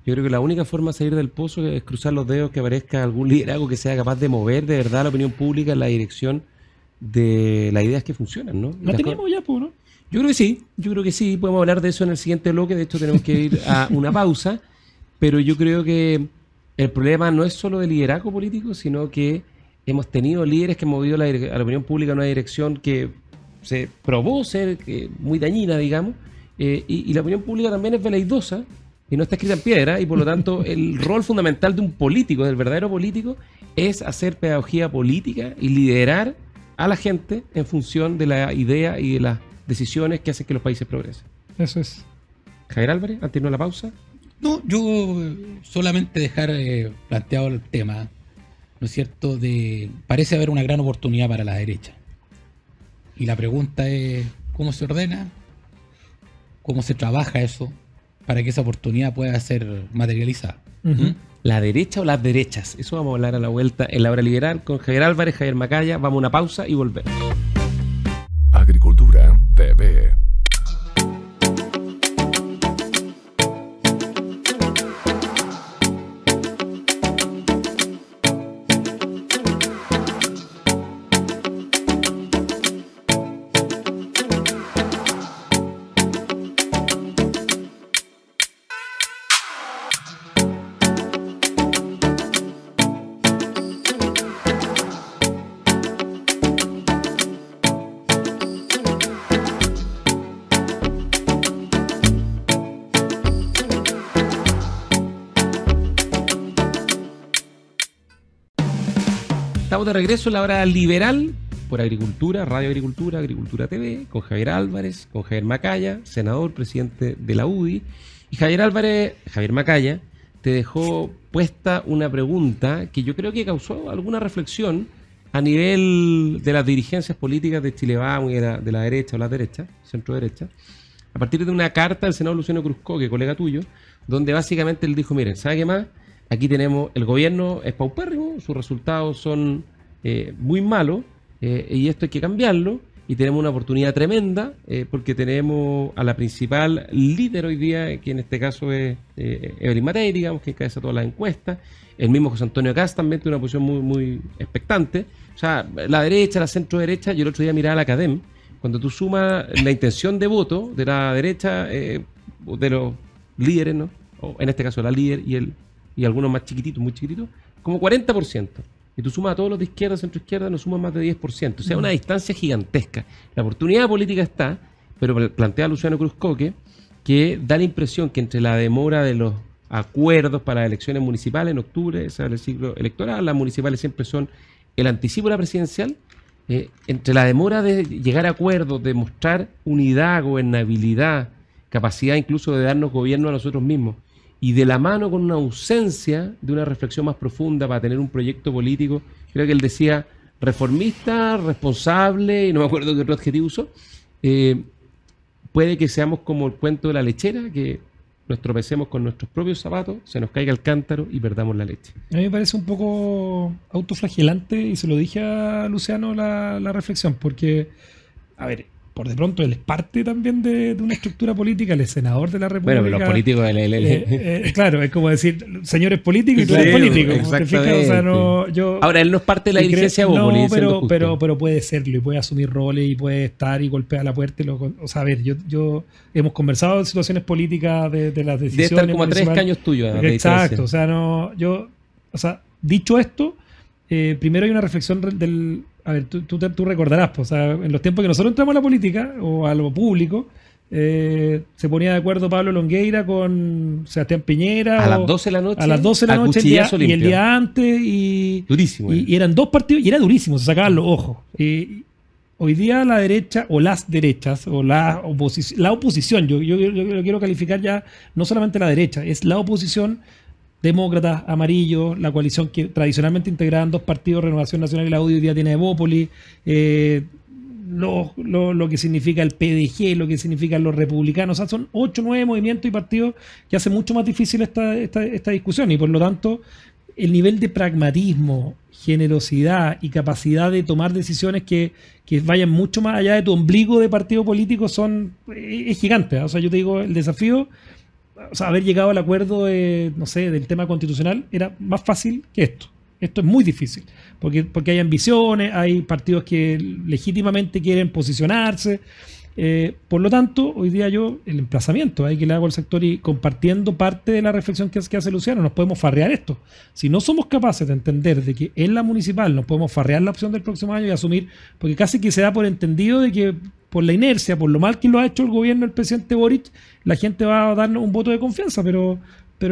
Yo creo que la única forma de salir del pozo es cruzar los dedos, que aparezca algún liderazgo que sea capaz de mover de verdad la opinión pública en la dirección de las ideas que funcionan, ¿no? La tenemos ya, pues, ¿no? Yo creo que sí, podemos hablar de eso en el siguiente bloque, de hecho tenemos que ir a una pausa, pero yo creo que el problema no es solo de liderazgo político, sino que hemos tenido líderes que han movido a la opinión pública en una dirección que se probó ser muy dañina, digamos, y la opinión pública también es veleidosa y no está escrita en piedra, y por lo tanto el rol fundamental de un político, del verdadero político, es hacer pedagogía política y liderar a la gente en función de la idea y de las decisiones que hacen que los países progresen. Eso es. Javier Álvarez, antes de irnos a la pausa. No, yo solamente dejar planteado el tema, ¿no es cierto? Parece haber una gran oportunidad para la derecha. Y la pregunta es, ¿cómo se ordena? ¿Cómo se trabaja eso para que esa oportunidad pueda ser materializada? Uh-huh. ¿La derecha o las derechas? Eso vamos a hablar a la vuelta en la hora liberal con Javier Álvarez, Javier Macaya. Vamos a una pausa y volvemos. Agricultura TV. Estamos de regreso en la hora liberal por Agricultura, Radio Agricultura, Agricultura TV, con Javier Álvarez, con Javier Macaya, senador, presidente de la UDI. Y Javier Macaya, te dejó puesta una pregunta que yo creo que causó alguna reflexión a nivel de las dirigencias políticas de Chile Vamos y de la derecha o la derecha, centro derecha, a partir de una carta del senador Luciano Cruzco, que es colega tuyo, donde básicamente él dijo, miren, ¿sabe qué más? Aquí tenemos, el gobierno es paupérrimo, sus resultados son muy malos, y esto hay que cambiarlo, y tenemos una oportunidad tremenda, porque tenemos a la principal líder hoy día, que en este caso es Evelyn Matei, digamos, que encabeza todas las encuestas. El mismo José Antonio Kast también tiene una posición muy, muy expectante. O sea, la derecha, la centro derecha, yo el otro día miraba la Academ, cuando tú sumas la intención de voto de la derecha, de los líderes, ¿no? O en este caso la líder y algunos más chiquititos, muy chiquititos, como 40%. Y tú sumas a todos los de izquierda, centro izquierda, nos sumas más de 10%. O sea, una distancia gigantesca. La oportunidad política está, pero plantea Luciano Cruzco que da la impresión que entre la demora de los acuerdos para las elecciones municipales en octubre, ese es el ciclo electoral, las municipales siempre son el anticipo de la presidencial, entre la demora de llegar a acuerdos, de mostrar unidad, gobernabilidad, capacidad incluso de darnos gobierno a nosotros mismos, y de la mano con una ausencia de una reflexión más profunda para tener un proyecto político, creo que él decía, reformista, responsable, y no me acuerdo qué otro adjetivo usó, puede que seamos como el cuento de la lechera, que nos tropecemos con nuestros propios zapatos, se nos caiga el cántaro y perdamos la leche. A mí me parece un poco autoflagelante, y se lo dije a Luciano la reflexión, porque, a ver, por de pronto él es parte también de una estructura política, él es senador de la República. Bueno, pero los políticos... claro, es como decir, señores políticos y tú eres Sí, político. exactamente. ¿Te fijas? O sea, no, yo, Ahora, él no es parte de la y dirigencia no, Bópoli, siendo justo. pero puede serlo y puede asumir roles y puede estar y golpear la puerta. O sea, a ver, yo hemos conversado de situaciones políticas de las decisiones. Debe estar como a 3 caños tuyos. Exacto, o sea, dicho esto, primero hay una reflexión del... A ver, tú recordarás, pues, o sea, en los tiempos que nosotros entramos a la política o a lo público, se ponía de acuerdo Pablo Longueira con Sebastián Piñera a las 12 de la noche. A las 12 de la noche y el día antes. Durísimo. Y eran dos partidos y era durísimo, se sacaban los ojos. Hoy día la derecha o las derechas o la oposición, yo quiero calificar ya no solamente la derecha, es la oposición. Demócratas, amarillos, la coalición que tradicionalmente integraban dos partidos, Renovación Nacional y la UDI, hoy día tiene Evópoli, lo que significa el PDG, lo que significan los republicanos, o sea, son 8 o 9 movimientos y partidos que hacen mucho más difícil esta discusión, y por lo tanto el nivel de pragmatismo, generosidad y capacidad de tomar decisiones que vayan mucho más allá de tu ombligo de partido político es gigante, ¿eh? O sea, yo te digo, el desafío... O sea, haber llegado al acuerdo del tema constitucional era más fácil que esto. Esto es muy difícil, porque hay ambiciones, hay partidos que legítimamente quieren posicionarse. Por lo tanto, hoy día el emplazamiento hay que le hago al sector, y compartiendo parte de la reflexión que hace Luciano, nos podemos farrear esto. Si no somos capaces de entender de que en la municipal nos podemos farrear la opción del próximo año y asumir, porque casi que se da por entendido de que por la inercia, por lo mal que lo ha hecho el gobierno del presidente Boric, la gente va a darnos un voto de confianza, pero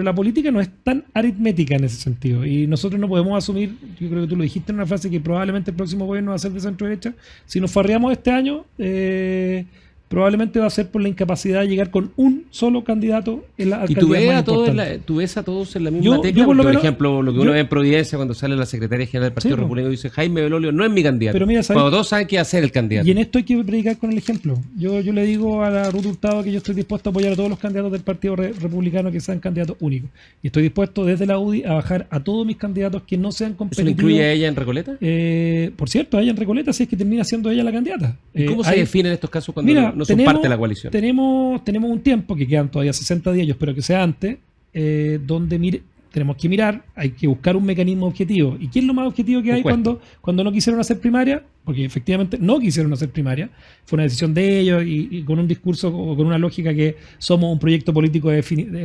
la política no es tan aritmética en ese sentido, y nosotros no podemos asumir, yo creo que tú lo dijiste en una frase, que probablemente el próximo gobierno va a ser de centro derecha. Si nos farreamos este año, probablemente va a ser por la incapacidad de llegar con un solo candidato en la alcaldía. ¿Y tú ves a todos en la misma tecla? Por ejemplo, lo que uno ve en Providencia cuando sale la secretaria general del Partido Republicano y dice Jaime Belolio no es mi candidato. Pero mira, cuando todos saben qué hacer el candidato. Y en esto hay que predicar con el ejemplo. Yo le digo a la Ruth Hurtado que yo estoy dispuesto a apoyar a todos los candidatos del Partido Republicano que sean candidatos únicos. Y estoy dispuesto desde la UDI a bajar a todos mis candidatos que no sean competitivos. ¿Eso le incluye a ella en Recoleta? Por cierto, a ella en Recoleta, si es que termina siendo ella la candidata. ¿Y cómo se define en estos casos cuando no son parte de la coalición? Tenemos un tiempo, que quedan todavía 60 días, yo espero que sea antes, donde tenemos que mirar, hay que buscar un mecanismo objetivo. ¿Y qué es lo más objetivo que hay cuando no quisieron hacer primaria? Porque efectivamente no quisieron hacer primaria, fue una decisión de ellos, y con un discurso o con una lógica que somos un proyecto político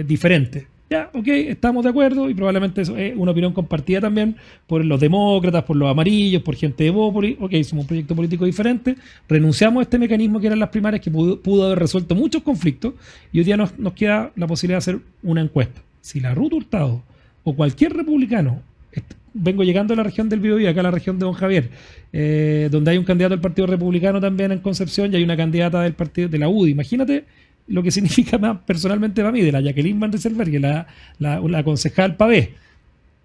diferente. Ya, ok, estamos de acuerdo, y probablemente eso es una opinión compartida también por los demócratas, por los amarillos, por gente de Bópoli. Ok, somos un proyecto político diferente, renunciamos a este mecanismo que eran las primarias, que pudo haber resuelto muchos conflictos, y hoy día nos queda la posibilidad de hacer una encuesta. Si la Ruth Hurtado o cualquier republicano, vengo llegando a la región del Biobío, acá a la región de Don Javier, donde hay un candidato del Partido Republicano también en Concepción, y hay una candidata del partido de la UDI, imagínate lo que significa más personalmente para mí, de la Jacqueline Van Rieselberg, la concejal Pavé.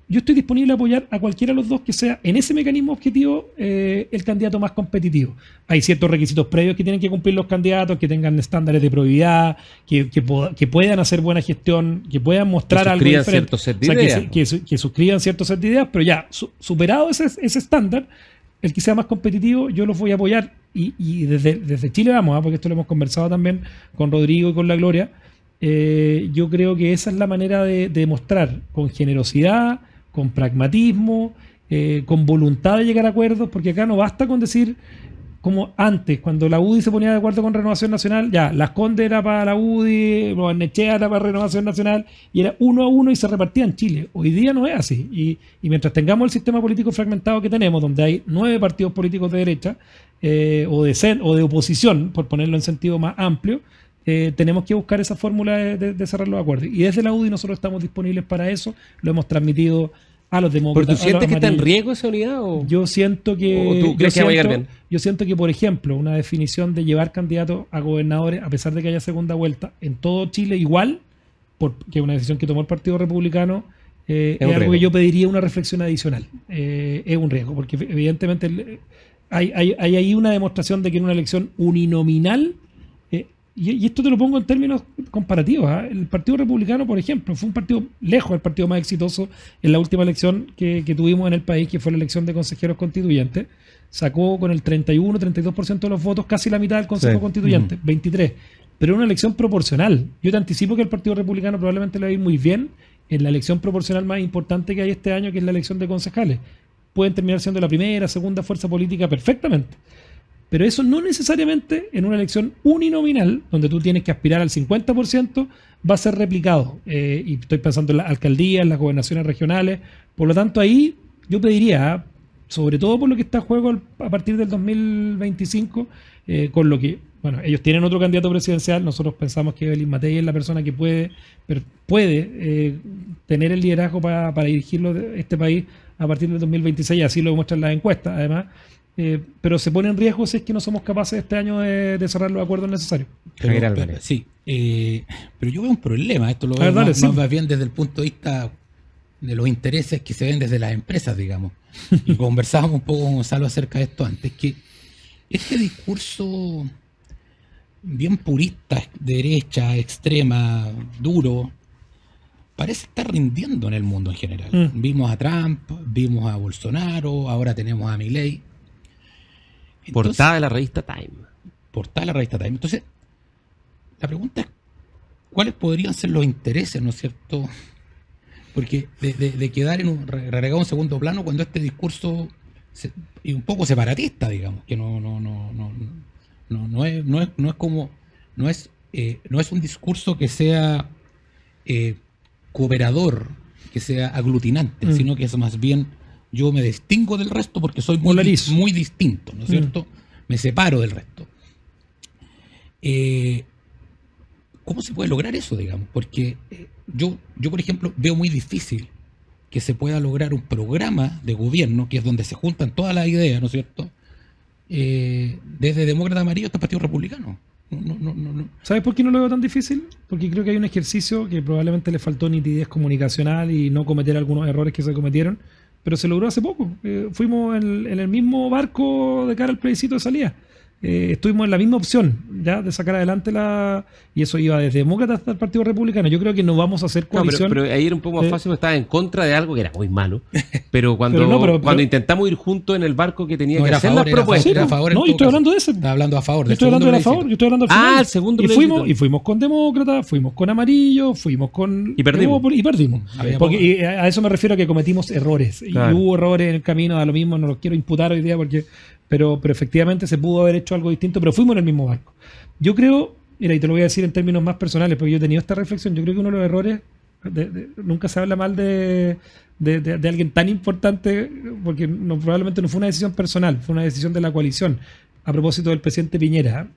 Yo estoy disponible a apoyar a cualquiera de los dos que sea en ese mecanismo objetivo el candidato más competitivo. Hay ciertos requisitos previos que tienen que cumplir los candidatos, que tengan estándares de probidad, que puedan hacer buena gestión, que puedan mostrar algo diferente. Que suscriban ciertos set de ideas, pero ya superado ese estándar, el que sea más competitivo, yo los voy a apoyar. Y desde Chile vamos, porque esto lo hemos conversado también con Rodrigo y con la Gloria. Yo creo que esa es la manera de demostrar con generosidad, con pragmatismo, con voluntad de llegar a acuerdos, porque acá no basta con decir, como antes, cuando la UDI se ponía de acuerdo con Renovación Nacional, ya, Las Condes era para la UDI, Barnechea era para Renovación Nacional, y era 1 a 1 y se repartía en Chile. Hoy día no es así. Y mientras tengamos el sistema político fragmentado que tenemos, donde hay 9 partidos políticos de derecha, o de oposición, por ponerlo en sentido más amplio, tenemos que buscar esa fórmula de cerrar los acuerdos. Y desde la UDI nosotros estamos disponibles para eso, lo hemos transmitido a los demócratas. ¿Pero tú sientes que está en riesgo esa unidad? Yo siento que... ¿O tú crees que va a llegar bien? Yo siento que, por ejemplo, una definición de llevar candidatos a gobernadores, a pesar de que haya segunda vuelta, en todo Chile igual, porque es una decisión que tomó el Partido Republicano, es un algo riesgo. que yo pediría una reflexión adicional. Es un riesgo, porque evidentemente hay ahí una demostración de que en una elección uninominal, y esto te lo pongo en términos comparativos, ¿ah? El Partido Republicano, por ejemplo, fue un partido lejos del partido más exitoso en la última elección que tuvimos en el país, que fue la elección de consejeros constituyentes. Sacó con el 31-32% de los votos casi la mitad del Consejo Constituyente, 23%. Pero era una elección proporcional. Yo te anticipo que el Partido Republicano probablemente le va a ir muy bien en la elección proporcional más importante que hay este año, que es la elección de concejales. Pueden terminar siendo la primera, segunda fuerza política perfectamente. Pero eso no necesariamente en una elección uninominal, donde tú tienes que aspirar al 50%, va a ser replicado. Y estoy pensando en las alcaldías, en las gobernaciones regionales. Por lo tanto, ahí yo pediría, sobre todo por lo que está en juego a partir del 2025, con lo que, bueno, ellos tienen otro candidato presidencial. Nosotros pensamos que Evelyn Matei es la persona que puede tener el liderazgo para dirigirlo este país a partir del 2026, así lo demuestran las encuestas, además. Pero se pone en riesgo si es que no somos capaces este año de cerrar los acuerdos necesarios. Javier Álvarez. Sí, pero yo veo un problema. Esto lo A ver, veo dale, más bien desde el punto de vista de los intereses que se ven desde las empresas, digamos. Y conversábamos un poco con Gonzalo acerca de esto antes, que este discurso bien purista, de derecha, extrema, duro, parece estar rindiendo en el mundo en general. Vimos a Trump, vimos a Bolsonaro, ahora tenemos a Milei. Portada de la revista Time. Portada de la revista Time. Entonces, la pregunta es, ¿cuáles podrían ser los intereses, no es cierto? Porque de quedar relegado en segundo plano cuando este discurso es un poco separatista, digamos, que no es un discurso que sea cooperador, que sea aglutinante, sino que es más bien yo me distingo del resto porque soy muy distinto, ¿no es cierto? Me separo del resto. ¿Cómo se puede lograr eso, digamos? Porque yo, por ejemplo, veo muy difícil que se pueda lograr un programa de gobierno, que es donde se juntan todas las ideas, ¿no es cierto? Desde demócrata amarillo hasta partido republicano. No. ¿Sabes por qué no lo veo tan difícil? Porque creo que hay un ejercicio que probablemente le faltó nitidez comunicacional y no cometer algunos errores que se cometieron, pero se logró hace poco. Fuimos en el mismo barco de cara al plebiscito de salida. Estuvimos en la misma opción ya de sacar adelante y eso iba desde demócrata hasta el Partido Republicano. Yo creo que no vamos a hacer coalición. No, pero ahí era un poco más fácil porque estaba en contra de algo que era muy malo. Pero cuando intentamos ir juntos en el barco que tenía que hacer las propuestas. Era a favor. No, yo estoy hablando de ese. Estaba hablando a favor. Yo estoy hablando de a favor. Yo estoy hablando al final. El segundo y fuimos con demócrata, fuimos con amarillo, fuimos con. Y perdimos. Y perdimos. Porque a eso me refiero a que cometimos errores. Claro. Y hubo errores en el camino, a lo mismo, no los quiero imputar hoy día porque. Pero efectivamente se pudo haber hecho algo distinto, pero fuimos en el mismo barco. Yo creo, mira, y te lo voy a decir en términos más personales, porque yo he tenido esta reflexión, yo creo que uno de los errores, nunca se habla mal de alguien tan importante, porque probablemente no fue una decisión personal, fue una decisión de la coalición, a propósito del presidente Piñera.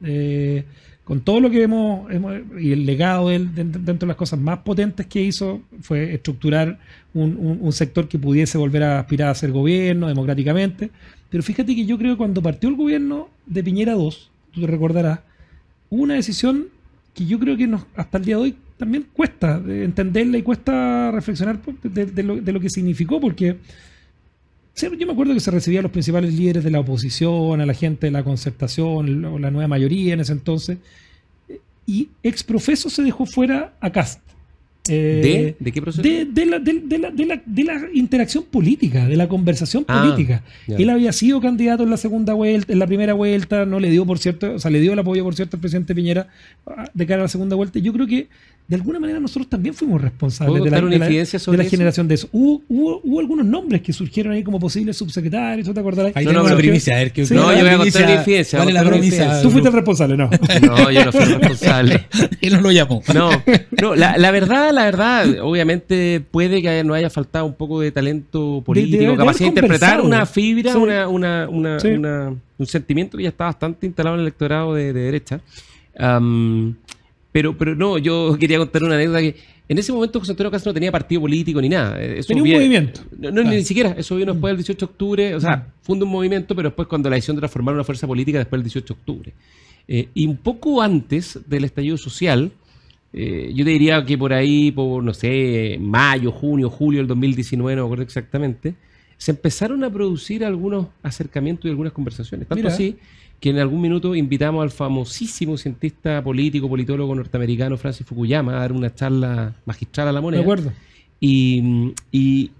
Con todo lo que hemos y el legado de él, dentro de las cosas más potentes que hizo, fue estructurar un sector que pudiese volver a aspirar a ser gobierno democráticamente. Pero fíjate que yo creo que cuando partió el gobierno de Piñera 2, tú te recordarás, hubo una decisión que yo creo que hasta el día de hoy también cuesta entenderla y cuesta reflexionar de lo que significó, porque yo me acuerdo que se recibía a los principales líderes de la oposición, a la gente de la concertación, la nueva mayoría en ese entonces, y exprofeso se dejó fuera a Kast. ¿De qué proceso? De la interacción política, de la conversación política. Ya. Él había sido candidato en la segunda vuelta, en la primera vuelta, no le dio, por cierto, o sea, le dio el apoyo, por cierto, al presidente Piñera de cara a la segunda vuelta. Yo creo que de alguna manera nosotros también fuimos responsables de la generación de eso. Hubo algunos nombres que surgieron ahí como posibles subsecretarios, ¿tú te acordarás? Ahí tenemos la primicia, a ver qué. No, yo voy a contar una infidencia. Vale la primicia. Tú fuiste el responsable, ¿no? No, yo no fui el responsable. Él nos lo llamó. No, la verdad, obviamente puede que no haya faltado un poco de talento político, capacidad de interpretar una fibra, sí. Un sentimiento que ya está bastante instalado en el electorado de derecha. Pero no, yo quería contar una anécdota que en ese momento José Antonio Kast no tenía partido político ni nada. Eso tenía un movimiento. Ni siquiera, eso vino después del 18 de octubre, o sea, funda un movimiento, pero después cuando la decisión de transformar una fuerza política después del 18 de octubre. Y un poco antes del estallido social, yo te diría que por ahí, por no sé, mayo, junio, julio del 2019, no me acuerdo exactamente, se empezaron a producir algunos acercamientos y algunas conversaciones. Tanto Mira. así que en algún minuto invitamos al famosísimo cientista político, politólogo norteamericano Francis Fukuyama a dar una charla magistral a La De Moneda. acuerdo. Y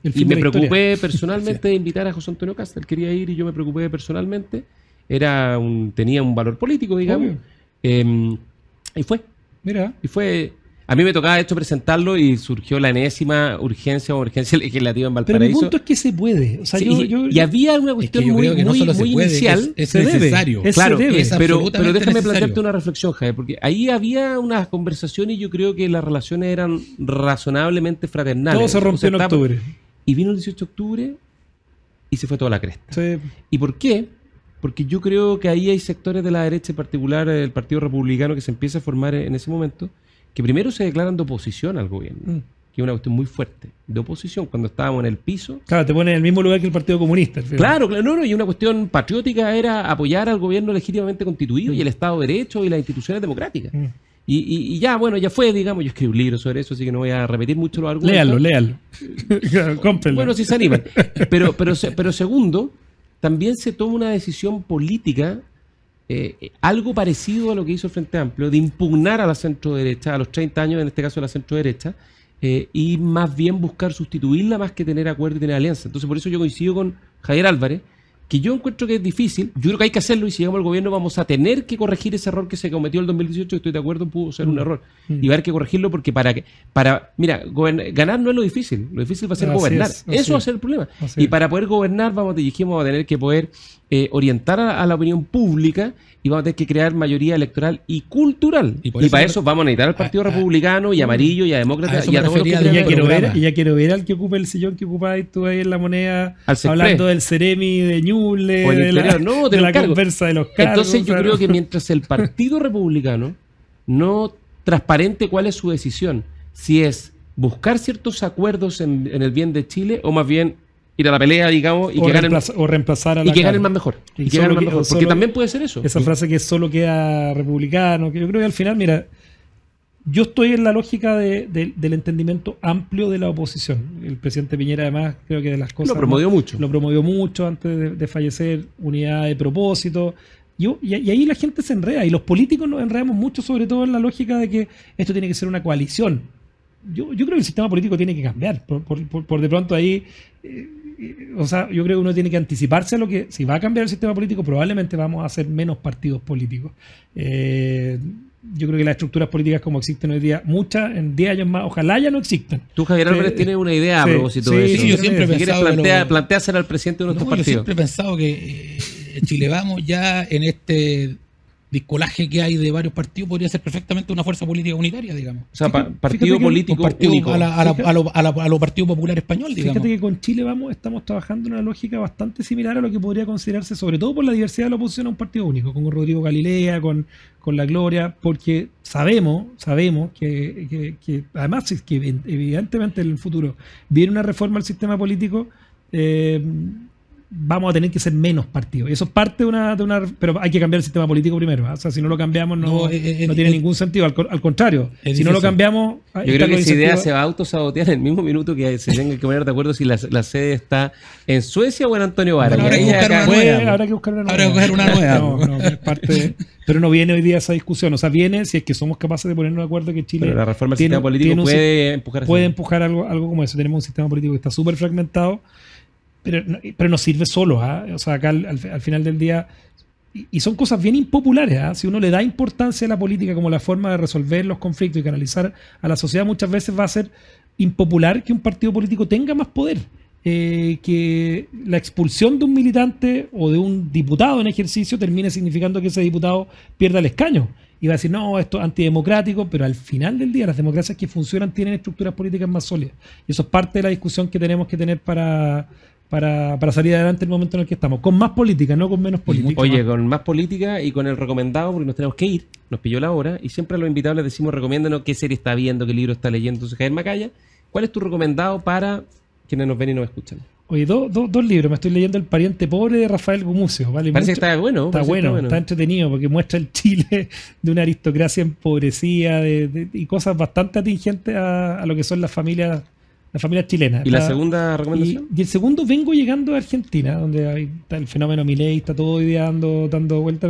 El fin me de la preocupé historia. personalmente de invitar a José Antonio Cast. Él quería ir y yo me preocupé personalmente. Tenía un valor político, digamos. Obvio. Y fue. Mira. Y fue. A mí me tocaba, de hecho, presentarlo y surgió la enésima urgencia o emergencia legislativa en Pero mi Valparaíso. punto es que se puede. O sea, Sí, yo y había una Es cuestión que yo muy, creo que no muy, solo se muy puede, inicial. es se debe. necesario. Es- Claro, se debe. Es pero absolutamente déjame necesario. plantearte una reflexión, Javier, porque ahí había unas conversaciones y yo creo que las relaciones eran razonablemente fraternales. todo se rompió O sea, en octubre. Y vino el 18 de octubre y se fue toda la cresta. Sí. ¿Y por qué? Porque yo creo que ahí hay sectores de la derecha, en particular el Partido Republicano, que se empieza a formar en ese momento, que primero se declaran de oposición al gobierno, Mm. que es una cuestión muy fuerte, de oposición, cuando estábamos en el piso. Claro, te pone en el mismo lugar que el Partido Comunista. al final. Claro, no, y una cuestión patriótica era apoyar al gobierno legítimamente constituido y el Estado de Derecho y las instituciones democráticas. Mm. Y ya, bueno, ya fue, digamos, yo escribí un libro sobre eso, así que no voy a repetir mucho los argumentos. Léalo. Claro, cómprenlo. Bueno, si se animan. Pero segundo, también se toma una decisión política, algo parecido a lo que hizo el Frente Amplio, de impugnar a la centro-derecha, a los 30 años, en este caso a la centro-derecha, y más bien buscar sustituirla más que tener acuerdo y tener alianza. Entonces, por eso yo coincido con Javier Álvarez, que yo encuentro que es difícil, yo creo que hay que hacerlo y si llegamos al gobierno vamos a tener que corregir ese error que se cometió en el 2018, que estoy de acuerdo, pudo ser un error. Y va a haber que corregirlo porque mira, ganar no es lo difícil va a ser Así gobernar. es, así Eso va a es. ser el problema. Así Y es. para poder gobernar vamos a tener que poder orientar a la opinión pública y vamos a tener que crear mayoría electoral y cultural. Y Y, por eso para me- eso vamos a necesitar al Partido a- Republicano y Amarillo y a a Demócratas eso y a me todos los que refería Y del ya, crean quiero ver, programa. y ya quiero ver al que ocupa el sillón que ocupáis tú ahí en La Moneda, Al Cespré. hablando del Ceremi de Ñuble, O el de la, interior, no, de de los la cargos. conversa de los cargos. Entonces yo claro. creo que mientras el Partido Republicano no transparente cuál es su decisión, si es buscar ciertos acuerdos en el bien de Chile o más bien ir a la pelea, digamos, y o, que ganen o reemplazar a y la que ganen cara. más mejor. Y Y que solo ganen más que- mejor. o Porque solo- también puede ser eso. Esa frase que solo queda republicano, que yo creo que al final, mira, yo estoy en la lógica del entendimiento amplio de la oposición. El presidente Piñera, además, creo que de las cosas. Lo promovió mucho. Lo promovió mucho antes de fallecer, unidad de propósito. Y ahí la gente se enreda, y los políticos nos enredamos mucho, sobre todo en la lógica de que esto tiene que ser una coalición. Yo creo que el sistema político tiene que cambiar. Por de pronto ahí. O sea, yo creo que uno tiene que anticiparse a lo que, si va a cambiar el sistema político, probablemente vamos a hacer menos partidos políticos. Yo creo que las estructuras políticas como existen hoy día, muchas, en 10 años más, ojalá ya no existan. Tú, Javier Álvarez, tienes una idea a sí, propósito sí, de eso. sí, yo siempre he Si quieres, pensado que planteárselo al presidente de nuestros No, yo partidos. siempre he pensado que Chile Vamos ya en este discolaje que hay de varios partidos podría ser perfectamente una fuerza política unitaria, digamos. O sea, Fíjate partido que político Un partido único. a lo Partido Popular Español, digamos. Fíjate que con Chile Vamos estamos trabajando en una lógica bastante similar a lo que podría considerarse, sobre todo por la diversidad de la oposición, a un partido único, con Rodrigo Galilea, con la Gloria, porque sabemos que además es que evidentemente en el futuro viene una reforma al sistema político, vamos a tener que ser menos partidos. Y eso es parte de una pero hay que cambiar el sistema político primero. ¿Ah? O sea, si no lo cambiamos no tiene ningún sentido. Al contrario, es si no lo difícil. cambiamos... Yo creo que esa idea se va a autosabotear en el mismo minuto que se tengan que poner de acuerdo si la sede está en Suecia o en Antonio Vara. Bueno, Y ahí habrá que acá- buscar una nueva. Habrá que buscar una nueva. Habrá que buscar una nueva. No, es parte pero no viene hoy día esa discusión. O sea, viene si es que somos capaces de ponernos de acuerdo que Chile Pero la reforma del tiene- sistema político tiene un puede empujar hacia puede ahí. empujar algo como eso. Tenemos un sistema político que está súper fragmentado, pero no sirve solo. ¿Ah? O sea, acá al final del día, y son cosas bien impopulares. ¿Ah? Si uno le da importancia a la política como la forma de resolver los conflictos y canalizar a la sociedad, muchas veces va a ser impopular que un partido político tenga más poder. Que la expulsión de un militante o de un diputado en ejercicio termine significando que ese diputado pierda el escaño. Y va a decir, no, esto es antidemocrático, pero al final del día las democracias que funcionan tienen estructuras políticas más sólidas. Y eso es parte de la discusión que tenemos que tener para salir adelante en el momento en el que estamos. Con más política, no con menos política. Oye, con más política y con el recomendado, porque nos tenemos que ir, nos pilló la hora, y siempre a los invitados les decimos, recomiéndanos qué serie está viendo, qué libro está leyendo. Entonces, Javier Macaya, ¿cuál es tu recomendado para quienes nos ven y nos escuchan? Oye, dos libros. Me estoy leyendo El pariente pobre de Rafael Gumucio. Vale Parece mucho. que está bueno. Está parece que bueno, está entretenido porque muestra el Chile de una aristocracia empobrecida y cosas bastante atingentes a lo que son las familias chilenas. ¿Y la segunda recomendación? Y el segundo, vengo llegando a Argentina, donde está el fenómeno Milei, está todo hoy día dando vuelta,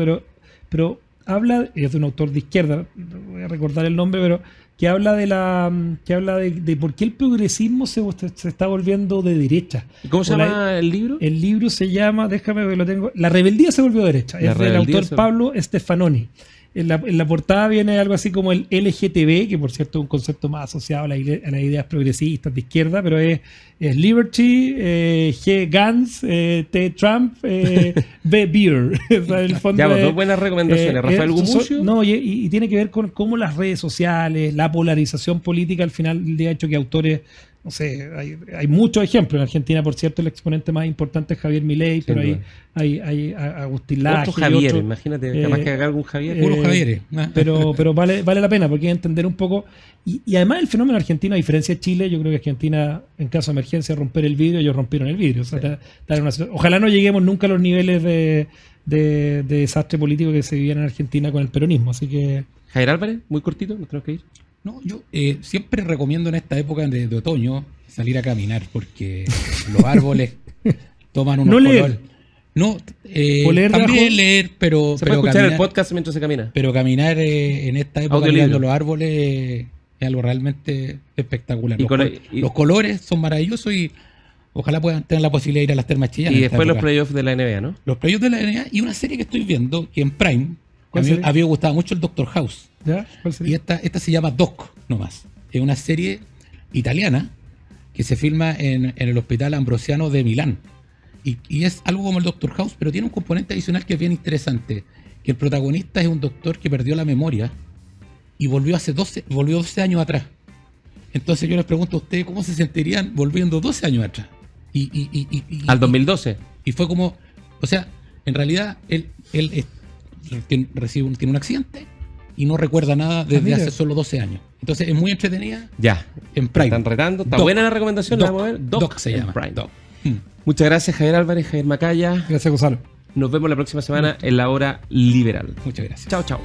pero habla, es de un autor de izquierda, no voy a recordar el nombre, pero que habla de por qué el progresismo se está volviendo de derecha. ¿Y cómo se llama el libro? El libro se llama, déjame ver, lo tengo. La rebeldía se volvió derecha. Es del autor Pablo Stefanoni. En la portada viene algo así como el LGTB, que por cierto es un concepto más asociado a las ideas progresistas de izquierda, pero es Liberty, G. Gantz, T. Trump, B. Beer. O sea, en el fondo Ya, dos buenas recomendaciones. Rafael Gumucio. No, y tiene que ver con cómo las redes sociales, la polarización política al final del día ha hecho que autores, no sé, hay muchos ejemplos. En Argentina, por cierto, el exponente más importante es Javier Milei, pero hay Agustín Laje. Otro Javier, imagínate, capaz que haga algún Javier. Puros Javieres. Pero vale la pena porque hay que entender un poco. Y además el fenómeno argentino, a diferencia de Chile, yo creo que Argentina, en caso de emergencia, romper el vidrio, ellos rompieron el vidrio. O sea, ojalá no lleguemos nunca a los niveles de desastre político que se vivían en Argentina con el peronismo. Así que. Javier Álvarez, muy cortito, nos tenemos que ir. No, yo siempre recomiendo en esta época de otoño salir a caminar porque los árboles toman unos colores. No, también leer, pero se puede escuchar caminar, el podcast mientras se camina. Pero caminar en esta época mirando los árboles es algo realmente espectacular. Los colores son maravillosos y ojalá puedan tener la posibilidad de ir a las termas chillanas. Y después los playoffs de la NBA, ¿no? Los playoffs de la NBA y una serie que estoy viendo que en Prime, a mí me había gustado mucho el Doctor House. ¿Ya? ¿Cuál sería? Y esta se llama Doc nomás. Es una serie italiana que se filma en el Hospital Ambrosiano de Milán. Y es algo como el Doctor House, pero tiene un componente adicional que es bien interesante. Que el protagonista es un doctor que perdió la memoria y volvió 12 años atrás. Entonces yo les pregunto a ustedes cómo se sentirían volviendo 12 años atrás. Al 2012. Y fue como, o sea, en realidad él tiene un accidente y no recuerda nada desde hace solo 12 años. Entonces es muy entretenida. Ya. En Prime. Están retando. Está Doc. buena la recomendación. Doc. La vamos a ver. Doc se llama. Prime. Doc. Muchas gracias, Javier Álvarez, Javier Macaya. Gracias, Gonzalo. Nos vemos la próxima semana en La Hora Liberal. Muchas gracias. Chao, chao.